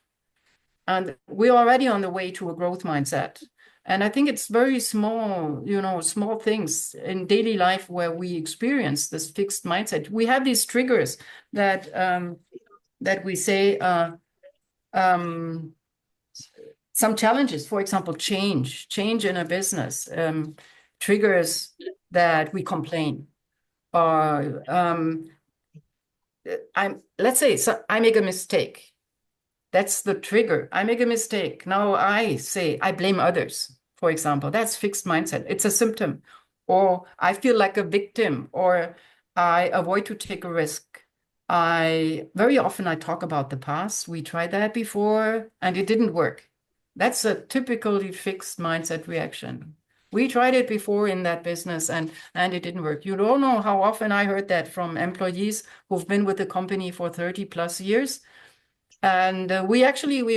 And we're already on the way to a growth mindset. And I think it's very small, small things in daily life where we experience this fixed mindset. We have these triggers that we say some challenges, for example, change in a business, triggers that we complain. Or let's say I make a mistake. That's the trigger. I make a mistake. Now I say, I blame others, for example. That's fixed mindset. It's a symptom. Or I feel like a victim, or I avoid to take a risk. Very often I talk about the past. We tried that before and it didn't work. That's a typically fixed mindset reaction. We tried it before in that business and it didn't work. You don't know how often I heard that from employees who've been with the company for 30 plus years. And we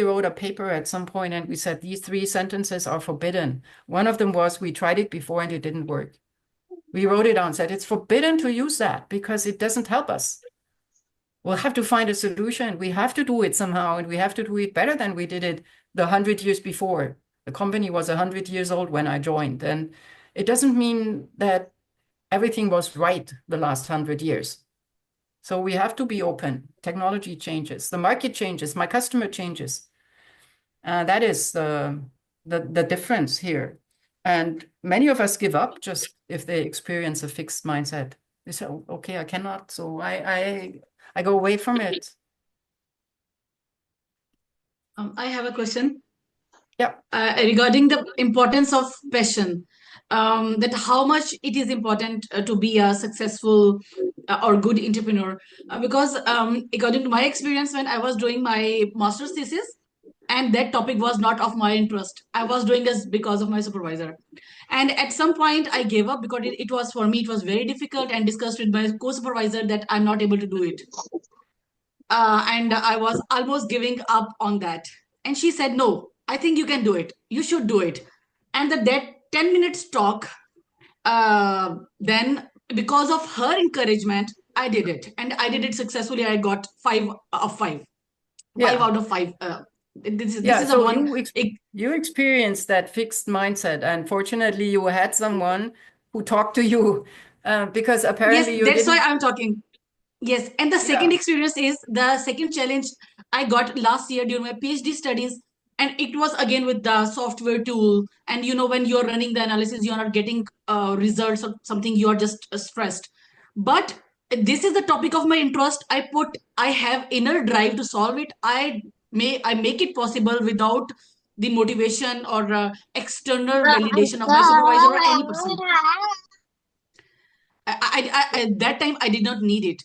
wrote a paper at some point and we said these 3 sentences are forbidden. One of them was, we tried it before and it didn't work. We wrote it down, said it's forbidden to use that because it doesn't help us. We'll have to find a solution. We have to do it somehow, and we have to do it better than we did it the 100 years before. The company was 100 years old when I joined. And it doesn't mean that everything was right the last 100 years. So we have to be open. Technology changes, the market changes, my customer changes. That is the difference here. And many of us give up just if they experience a fixed mindset. They say, oh, okay, I cannot, so I go away from it. I have a question. Yeah. Regarding the importance of passion, that how much it is important to be a successful or good entrepreneur. Because according to my experience, when I was doing my master's thesis, and that topic was not of my interest, I was doing this because of my supervisor. And at some point, I gave up because it was, for me, it was very difficult, and discussed with my co-supervisor that I'm not able to do it. And I was almost giving up on that. And she said, no, I think you can do it. You should do it. And that 10 minutes talk, then because of her encouragement, I did it. And I did it successfully. I got 5 of 5. Yeah. 5 out of 5. This is so a one. You experienced that fixed mindset. And fortunately, you had someone who talked to you because apparently yes, that's why I'm talking. Yes, and the second experience is the second challenge I got last year during my PhD studies, and it was again with the software tool. And when you're running the analysis, you're not getting results or something, you're just stressed. But this is the topic of my interest. I have inner drive to solve it. I make it possible without the motivation or external validation of my supervisor or any person. That time I did not need it.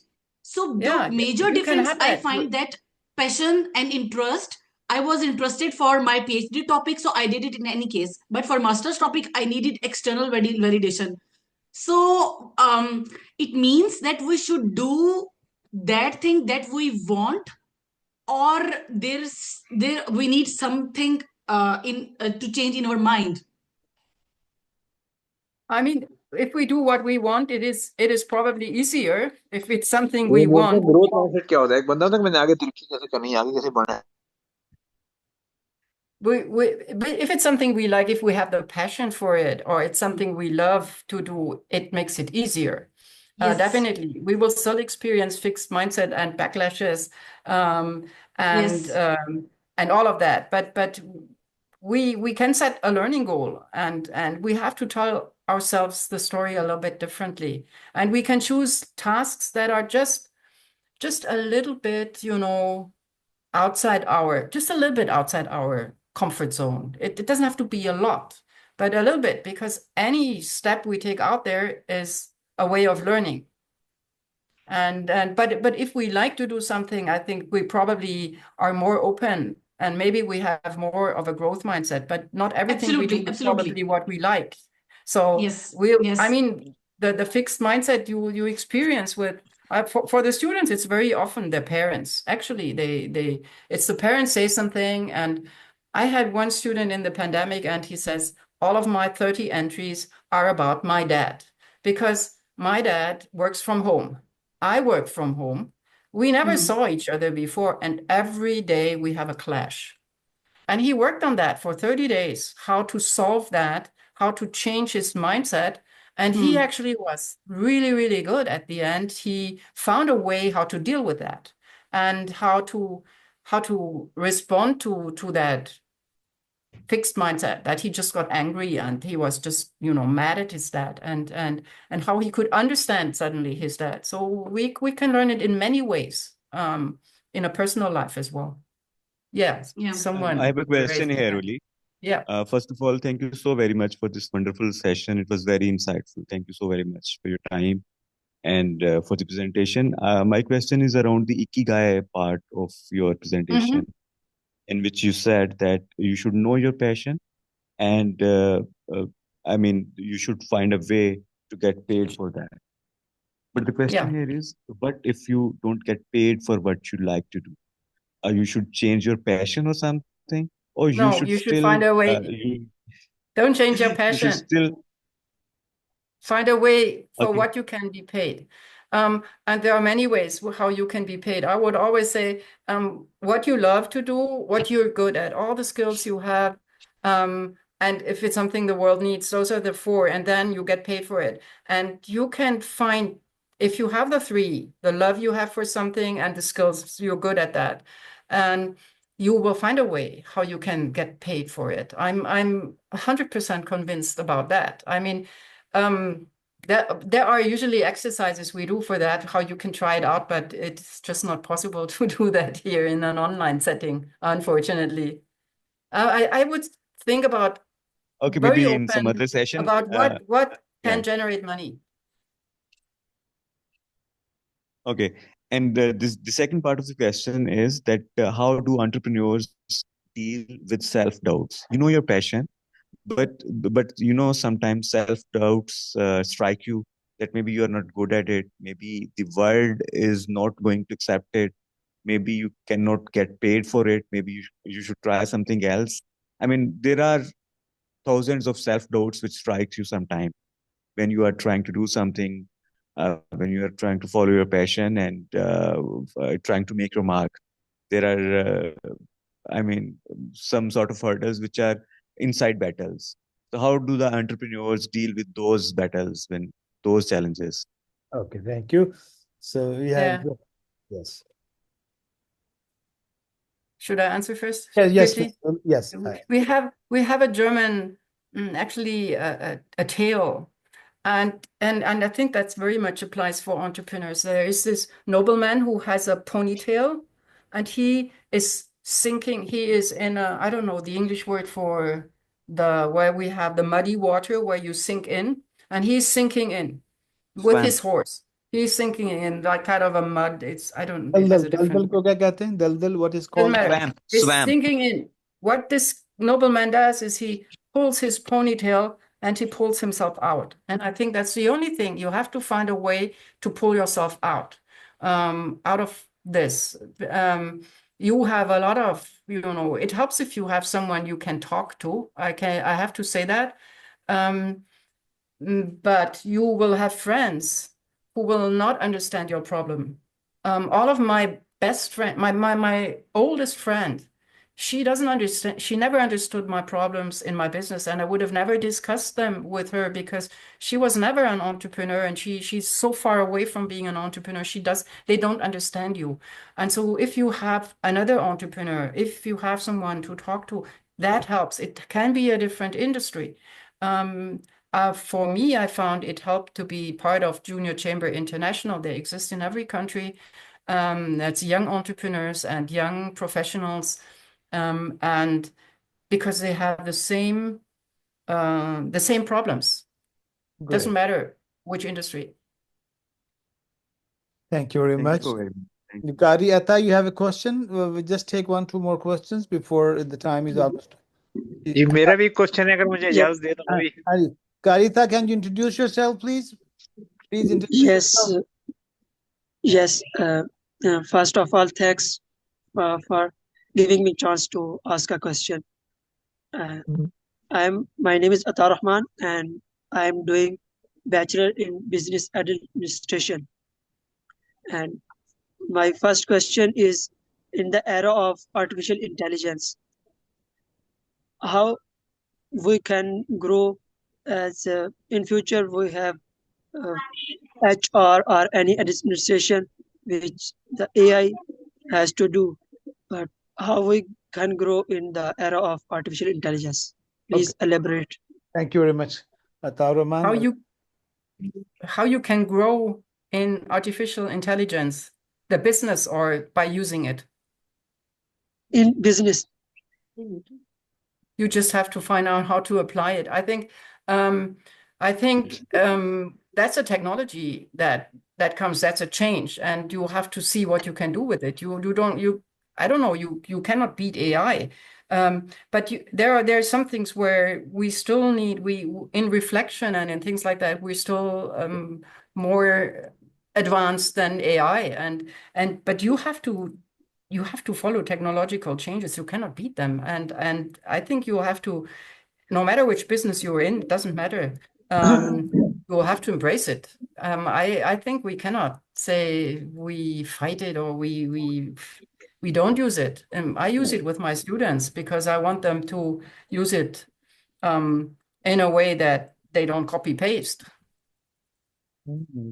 So the Yeah, major you can difference have I that. find that passion and interest. I was interested for my PhD topic, so I did it in any case. But for master's topic, I needed external validation. So it means that we should do that thing that we want, or there we need something in to change in our mind. I mean, if we do what we want, it is probably easier if it's something वो we बोलते हैं want. Growth mindset क्या होता है, एक बंदा होता है कि मैंने आगे तरक्की कैसे करनी है, आगे कैसे बढ़ना है. But if it's something we like, if we have the passion for it, or it's something we love to do, it makes it easier. Yes. Definitely, we will still experience fixed mindset and backlashes, um, and Yes. and all of that. But we can set a learning goal, and we have to tell ourselves the story a little bit differently, and we can choose tasks that are just a little bit, just a little bit outside our comfort zone. It doesn't have to be a lot, but a little bit, because any step we take out there is a way of learning. But if we like to do something, I think we probably are more open, and maybe we have more of a growth mindset, but not everything we do Absolutely. is Absolutely. probably what we like. So Yes. I Yes. mean, the fixed mindset you experience with for the students, it's very often their parents. Actually, it's the parents say something, and I had one student in the pandemic, and he says, all of my 30 entries are about my dad, because my dad works from home. I work from home. We never saw each other before, and every day we have a clash. And he worked on that for 30 days, how to solve that, how to change his mindset. And he actually was really, really good at the end. He found a way how to deal with that, and how to respond to that fixed mindset, that he just got angry and he was just mad at his dad, and how he could understand suddenly his dad. So we can learn it in many ways, in a personal life as well. Yes, Yeah. I someone have a question raised their here, hand. Uli. Yeah. First of all, thank you so very much for this wonderful session. It was very insightful. Thank you so very much for your time and for the presentation. My question is around the ikigai part of your presentation, in which you said that you should know your passion, and uh, I mean, you should find a way to get paid for that. But the question Yeah. here is, what if you don't get paid for what you like to do? You should change your passion or something, or you should No, you should still find a way. Don't change your you should passion. still Find a way for okay. what you can be paid. And there are many ways how you can be paid. I would always say, what you love to do, what you're good at, all the skills you have, and if it's something the world needs, those are the four, and then you get paid for it. And you can find, if you have the three, the love you have for something and the skills, you're good at that, and you will find a way how you can get paid for it. I'm 100% convinced about that. I mean, there are usually exercises we do for that, how you can try it out, but it's just not possible to do that here in an online setting, unfortunately. I would think about Okay, very maybe in some open other session. about what Yeah. can generate money. Okay. And the second part of the question is that how do entrepreneurs deal with self-doubts? You know your passion, but sometimes self-doubts strike you that maybe you are not good at it. Maybe the world is not going to accept it. Maybe you cannot get paid for it. Maybe you should try something else. I mean, there are thousands of self-doubts which strikes you sometime when you are trying to do something, when you are trying to follow your passion and trying to make your mark. There are, I mean, some sort of hurdles which are inside battles. So how do the entrepreneurs deal with those battles, when those challenges? Okay, thank you. So we have, Yeah. yes. Should I answer first Yes, quickly? yes. We have a German, actually a tale, and I think that's very much applies for entrepreneurs. There is this nobleman who has a ponytail, and he is sinking. He is in a, I don't know the English word for where we have the muddy water where you sink in, and he's sinking in with Swam. his horse. He's sinking in like kind of a mud. It has a दलदल different. को क्या कहते हैं? दलदल, what is Doesn't called? matter. Swamp, It's swamp. sinking in. What this nobleman does is he pulls his ponytail and he pulls himself out. And I think that's the only thing. You have to find a way to pull yourself out of this. You have a lot of, it helps if you have someone you can talk to. I have to say that. But you will have friends who will not understand your problem. All of my best friend, my oldest friend, she doesn't understand. She never understood my problems in my business, and I would have never discussed them with her because she was never an entrepreneur, and she's so far away from being an entrepreneur. They don't understand you. And so if you have another entrepreneur, if you have someone to talk to, that helps. It can be a different industry. For me, I found it helped to be part of Junior Chamber International. They exist in every country. That's young entrepreneurs and young professionals, and because they have the same problems. Doesn't Great. matter which industry. Thank you very Thank much. you very much. Thank you. Kari Atta, you have a question? We'll just take 1-2 more questions before the time is almost. जी मेरा भी question है, अगर मुझे इजाजत दे तो मैं भी Kari Atta, can you introduce yourself, please? Please introduce yourself. Yes. First of all, thanks for giving me chance to ask a question. My name is Atar Rahman, and I am doing Bachelor in Business Administration. And my first question is, in the era of artificial intelligence, how we can grow as in future we have HR or any administration which the AI has to do, but how we can grow in the era of artificial intelligence? Please elaborate. Thank you very much, Atar Rahman. How you can grow in artificial intelligence, the business, or by using it? In business. You just have to find out how to apply it. I think that's a technology that comes. That's a change, and you have to see what you can do with it. I don't know. You cannot beat AI, but there are some things where we still need in reflection and in things like that. We're still more advanced than AI, but you have to follow technological changes. You cannot beat them. And I think you have to, no matter which business you're in, it doesn't matter. You'll have to embrace it. I think we cannot say we fight it or we don't use it. I use it with my students because I want them to use it in a way that they don't copy paste.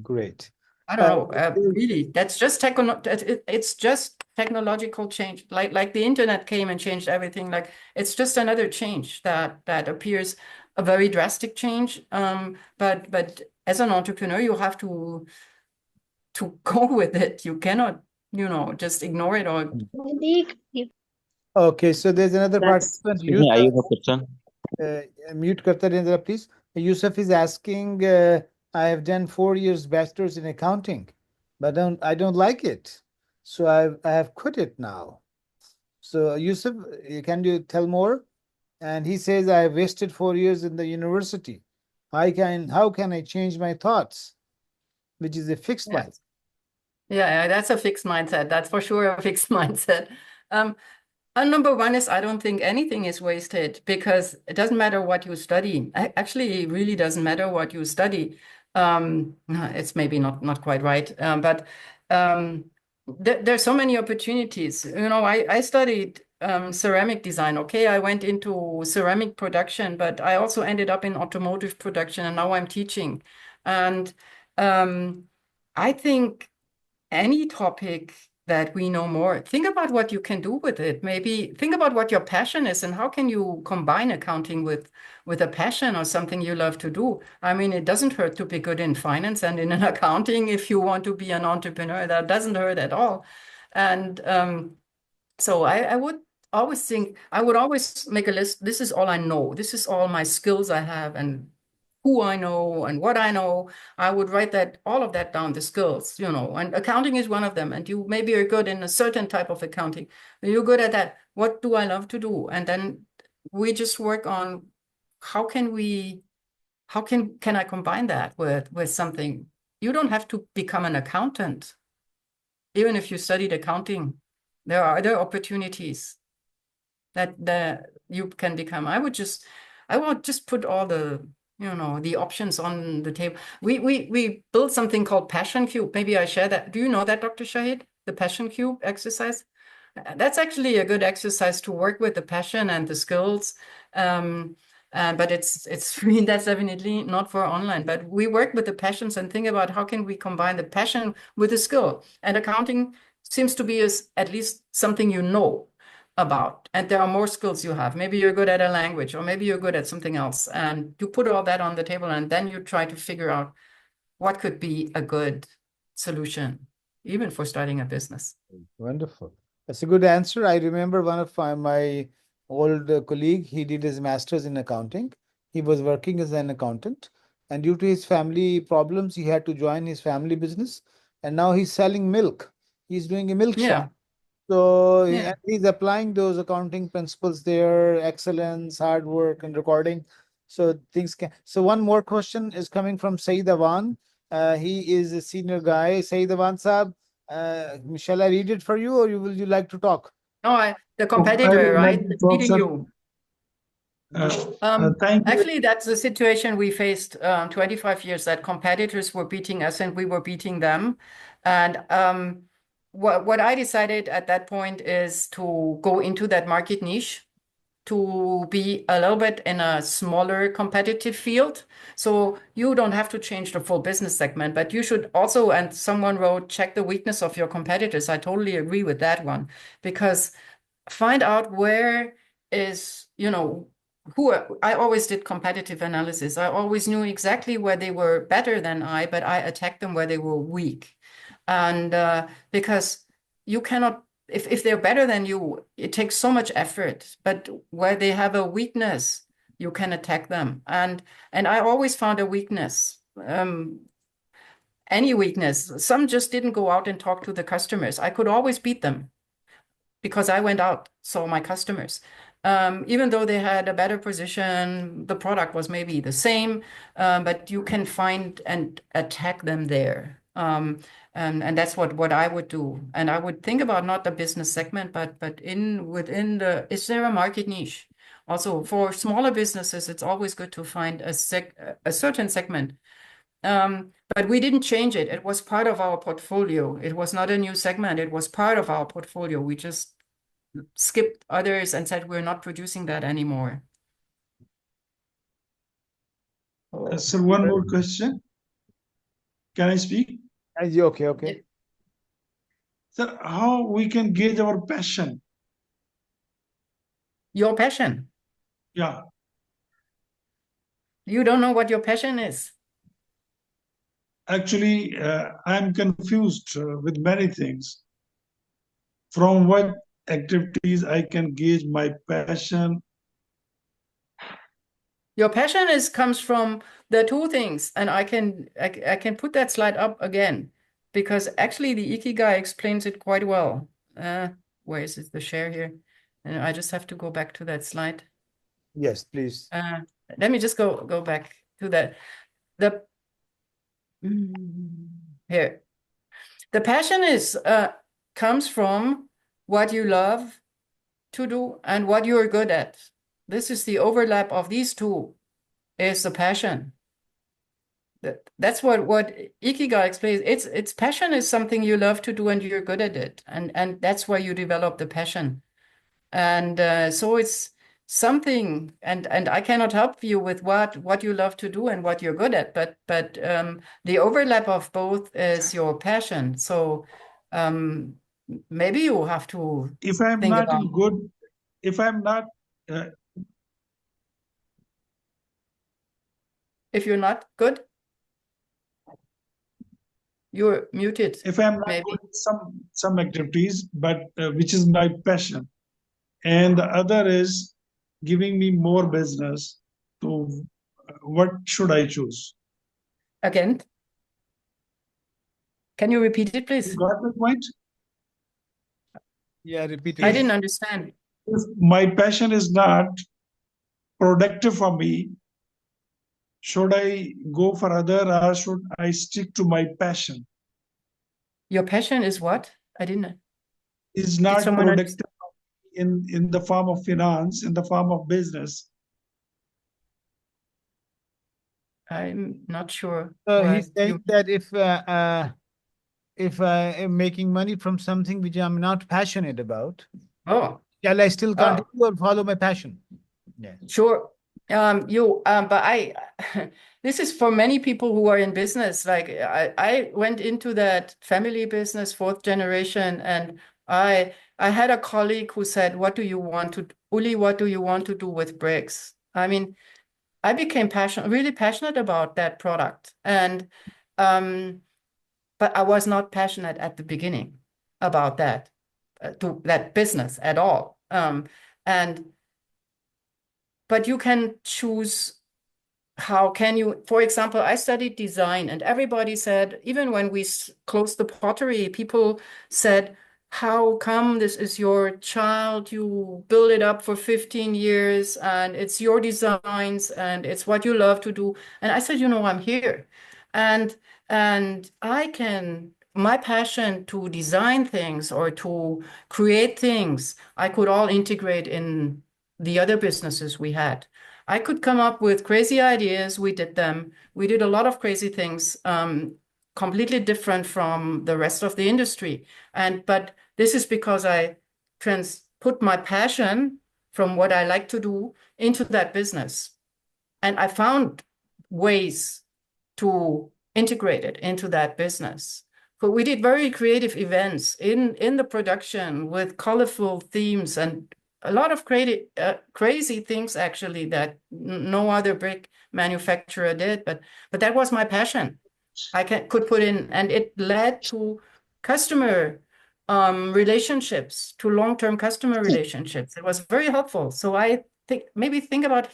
Great. I don't know. Really, that's just it's just technological change. Like the internet came and changed everything. Like it's just another change that appears a very drastic change. But as an entrepreneur, you have to go with it. You cannot, just ignore it or. Okay, so there's another participant. Mute karta rahna please. Yusuf is asking, I have done 4 years bachelor's in accounting, but I don't like it. So I have quit it now. So Yusuf, can you tell more? And he says, I have wasted 4 years in the university. How can I change my thoughts? Which is a fixed mindset. Yeah, that's a fixed mindset. That's for sure a fixed mindset. And number one is I don't think anything is wasted because it doesn't matter what you study. Actually, it really doesn't matter what you study. It's maybe not quite right, but there's so many opportunities. I studied ceramic design. Okay, I went into ceramic production, but I also ended up in automotive production, and now I'm teaching. And I think any topic that we know more, think about what you can do with it. Maybe think about what your passion is and how can you combine accounting with a passion or something you love to do. I mean, it doesn't hurt to be good in finance and in accounting if you want to be an entrepreneur. That doesn't hurt at all. And so I would always think, I would always make a list. This is all I know. This is all my skills I have. And who I know and what I know. I would write that all of that down, the skills, and accounting is one of them. And you maybe are good in a certain type of accounting. You're good at that. What do I love to do? And then we just work on how can I combine that with something? You don't have to become an accountant. Even if you studied accounting, there are other opportunities that you can become. I would just put all the the options on the table. We built something called Passion Cube. Maybe I share that. Do you know that, Dr. Shahid? The Passion Cube exercise? That's actually a good exercise to work with the passion and the skills. But it's free. That's definitely not for online. But we work with the passions and think about how can we combine the passion with the skill. And accounting seems to be at least something you know about, and there are more skills you have. Maybe you're good at a language, or maybe you're good at something else, and you put all that on the table, and then you try to figure out what could be a good solution, even for starting a business. Wonderful. That's a good answer. I remember one of my old colleague, he did his master's in accounting. He was working as an accountant, and due to his family problems, he had to join his family business, and now he's selling milk. He's doing a milk Yeah. shop. So Yeah. and he's applying those accounting principles there, excellence, hard work, and recording. So things can. So one more question is coming from Saeed Awan. He is a senior guy. Saeed Awan Saab, shall I read it for you, or will you like to talk? No, the I competitor, would like right? to That's talk, beating sir. you. Thank you. Actually, that's the situation we faced 25 years, that competitors were beating us and we were beating them. And what I decided at that point is to go into that market niche, to be a little bit in a smaller competitive field. So you don't have to change the full business segment, but you should also, and someone wrote, check the weakness of your competitors. I totally agree with that one, because find out where is, I always did competitive analysis. I always knew exactly where they were better than I, but I attacked them where they were weak. And because you cannot, if they're better than you, it takes so much effort, but where they have a weakness, you can attack them. And I always found a weakness. Any weakness. Some just didn't go out and talk to the customers. I could always beat them because I went out, saw my customers. Even though they had a better position, the product was maybe the same, but you can find and attack them there. And that's what I would do. And I would think about not the business segment, but within is there a market niche? Also, for smaller businesses, it's always good to find a certain segment. But we didn't change it. It was part of our portfolio. It was not a new segment. It was part of our portfolio. We just skipped others and said we're not producing that anymore. Sir, one more question. Can I speak? Okay. Sir, how we can gauge our passion? Your passion? Yeah. You don't know what your passion is? Actually, I'm confused with many things. From what activities I can gauge my passion? Your passion comes from the two things, and I can put that slide up again, because actually the Ikigai explains it quite well. Where is it? The share here, and I just have to go back to that slide. Yes, please. Let me just go back to that. Here, the passion comes from what you love to do and what you're good at. This is the overlap of these two, is the passion. That's what Ikigai explains. It's passion is something you love to do and you're good at it, and that's where you develop the passion. And so it's something, and I cannot help you with what you love to do and what you're good at, but the overlap of both is your passion. So maybe you have to if I'm think not about good, if I'm not if you're not good, you're muted. if I'm not maybe. good at some activities, but which is my passion, and the other is giving me more business to what should I choose? Again, can you repeat it, please? You got my point? Yeah, repeat I it. didn't understand. If my passion is not productive for me, should I go for other or should I stick to my passion? Your passion is what? I didn't. Is Did not someone productive in the form of finance, in the form of business. I'm not sure. He's saying that if I am making money from something which I'm not passionate about, Oh, shall I still continue or follow my passion? Yeah. sure. But this is for many people who are in business. Like I went into that family business, fourth generation, and I had a colleague who said, "What do you want to, Uli, what do you want to do with bricks?" I mean, I became really passionate about that product. And but I was not passionate at the beginning about that, to that business at all. But you can choose. How can you, for example, I studied design and everybody said, even when we closed the pottery, people said, how come this is your child? You build it up for 15 years and it's your designs and it's what you love to do. And I said, I'm here. And my passion to design things or to create things, I could all integrate in the other businesses we had. I could come up with crazy ideas. We did them. We did a lot of crazy things, completely different from the rest of the industry. But this is because I put my passion from what I like to do into that business. And I found ways to integrate it into that business. But we did very creative events in the production with colorful themes and a lot of crazy things actually that no other brick manufacturer did. But that was my passion. I could put in, and it led to customer relationships, to long-term customer relationships. It was very helpful. So I think maybe think about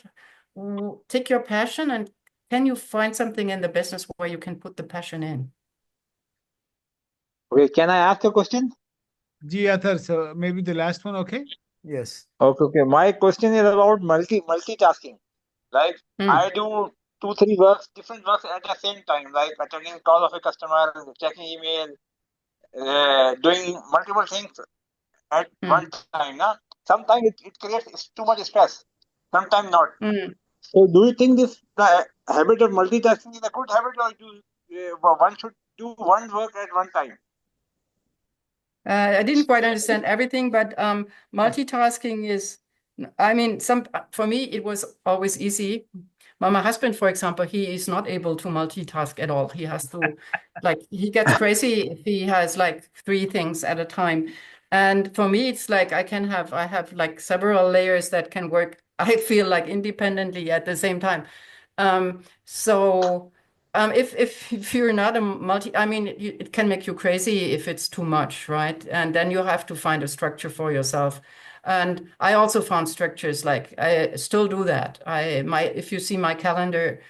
take your passion and can you find something in the business where you can put the passion in? Okay, can I ask a question? Ji Athar, so maybe the last one, okay? Yes. Okay. My question is about multitasking. Like I do 2-3 different works at the same time, like attending call of a customer, checking email, doing multiple things at one time. Nah? Sometimes it creates too much stress. Sometimes not. So do you think this the habit of multitasking is a good habit, or one should do one work at one time? I didn't quite understand everything, but multitasking is, I mean, for me, it was always easy. But my husband, for example, he is not able to multitask at all. He has to, he gets crazy if he has like 3 things at a time. And for me, it's like I have like several layers that can work, I feel like independently at the same time. If you're not it can make you crazy if it's too much, right? And then you have to find a structure for yourself. And I also found structures, like I still do that. If you see my calendar,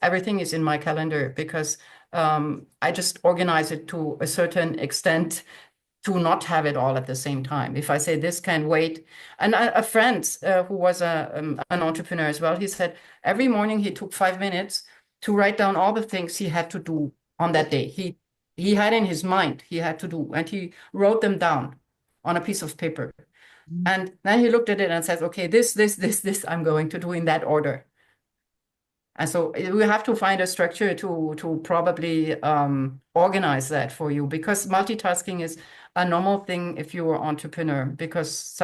everything is in my calendar because I just organize it to a certain extent to not have it all at the same time. If I say this can wait, and a friend who was an entrepreneur as well, he said every morning he took 5 minutes to write down all the things he had to do on that day. He had in his mind he had to do, and he wrote them down on a piece of paper. And then he looked at it and says, okay, this, I'm going to do in that order. And so we have to find a structure to probably organize that for you, because multitasking is a normal thing if you're an entrepreneur, because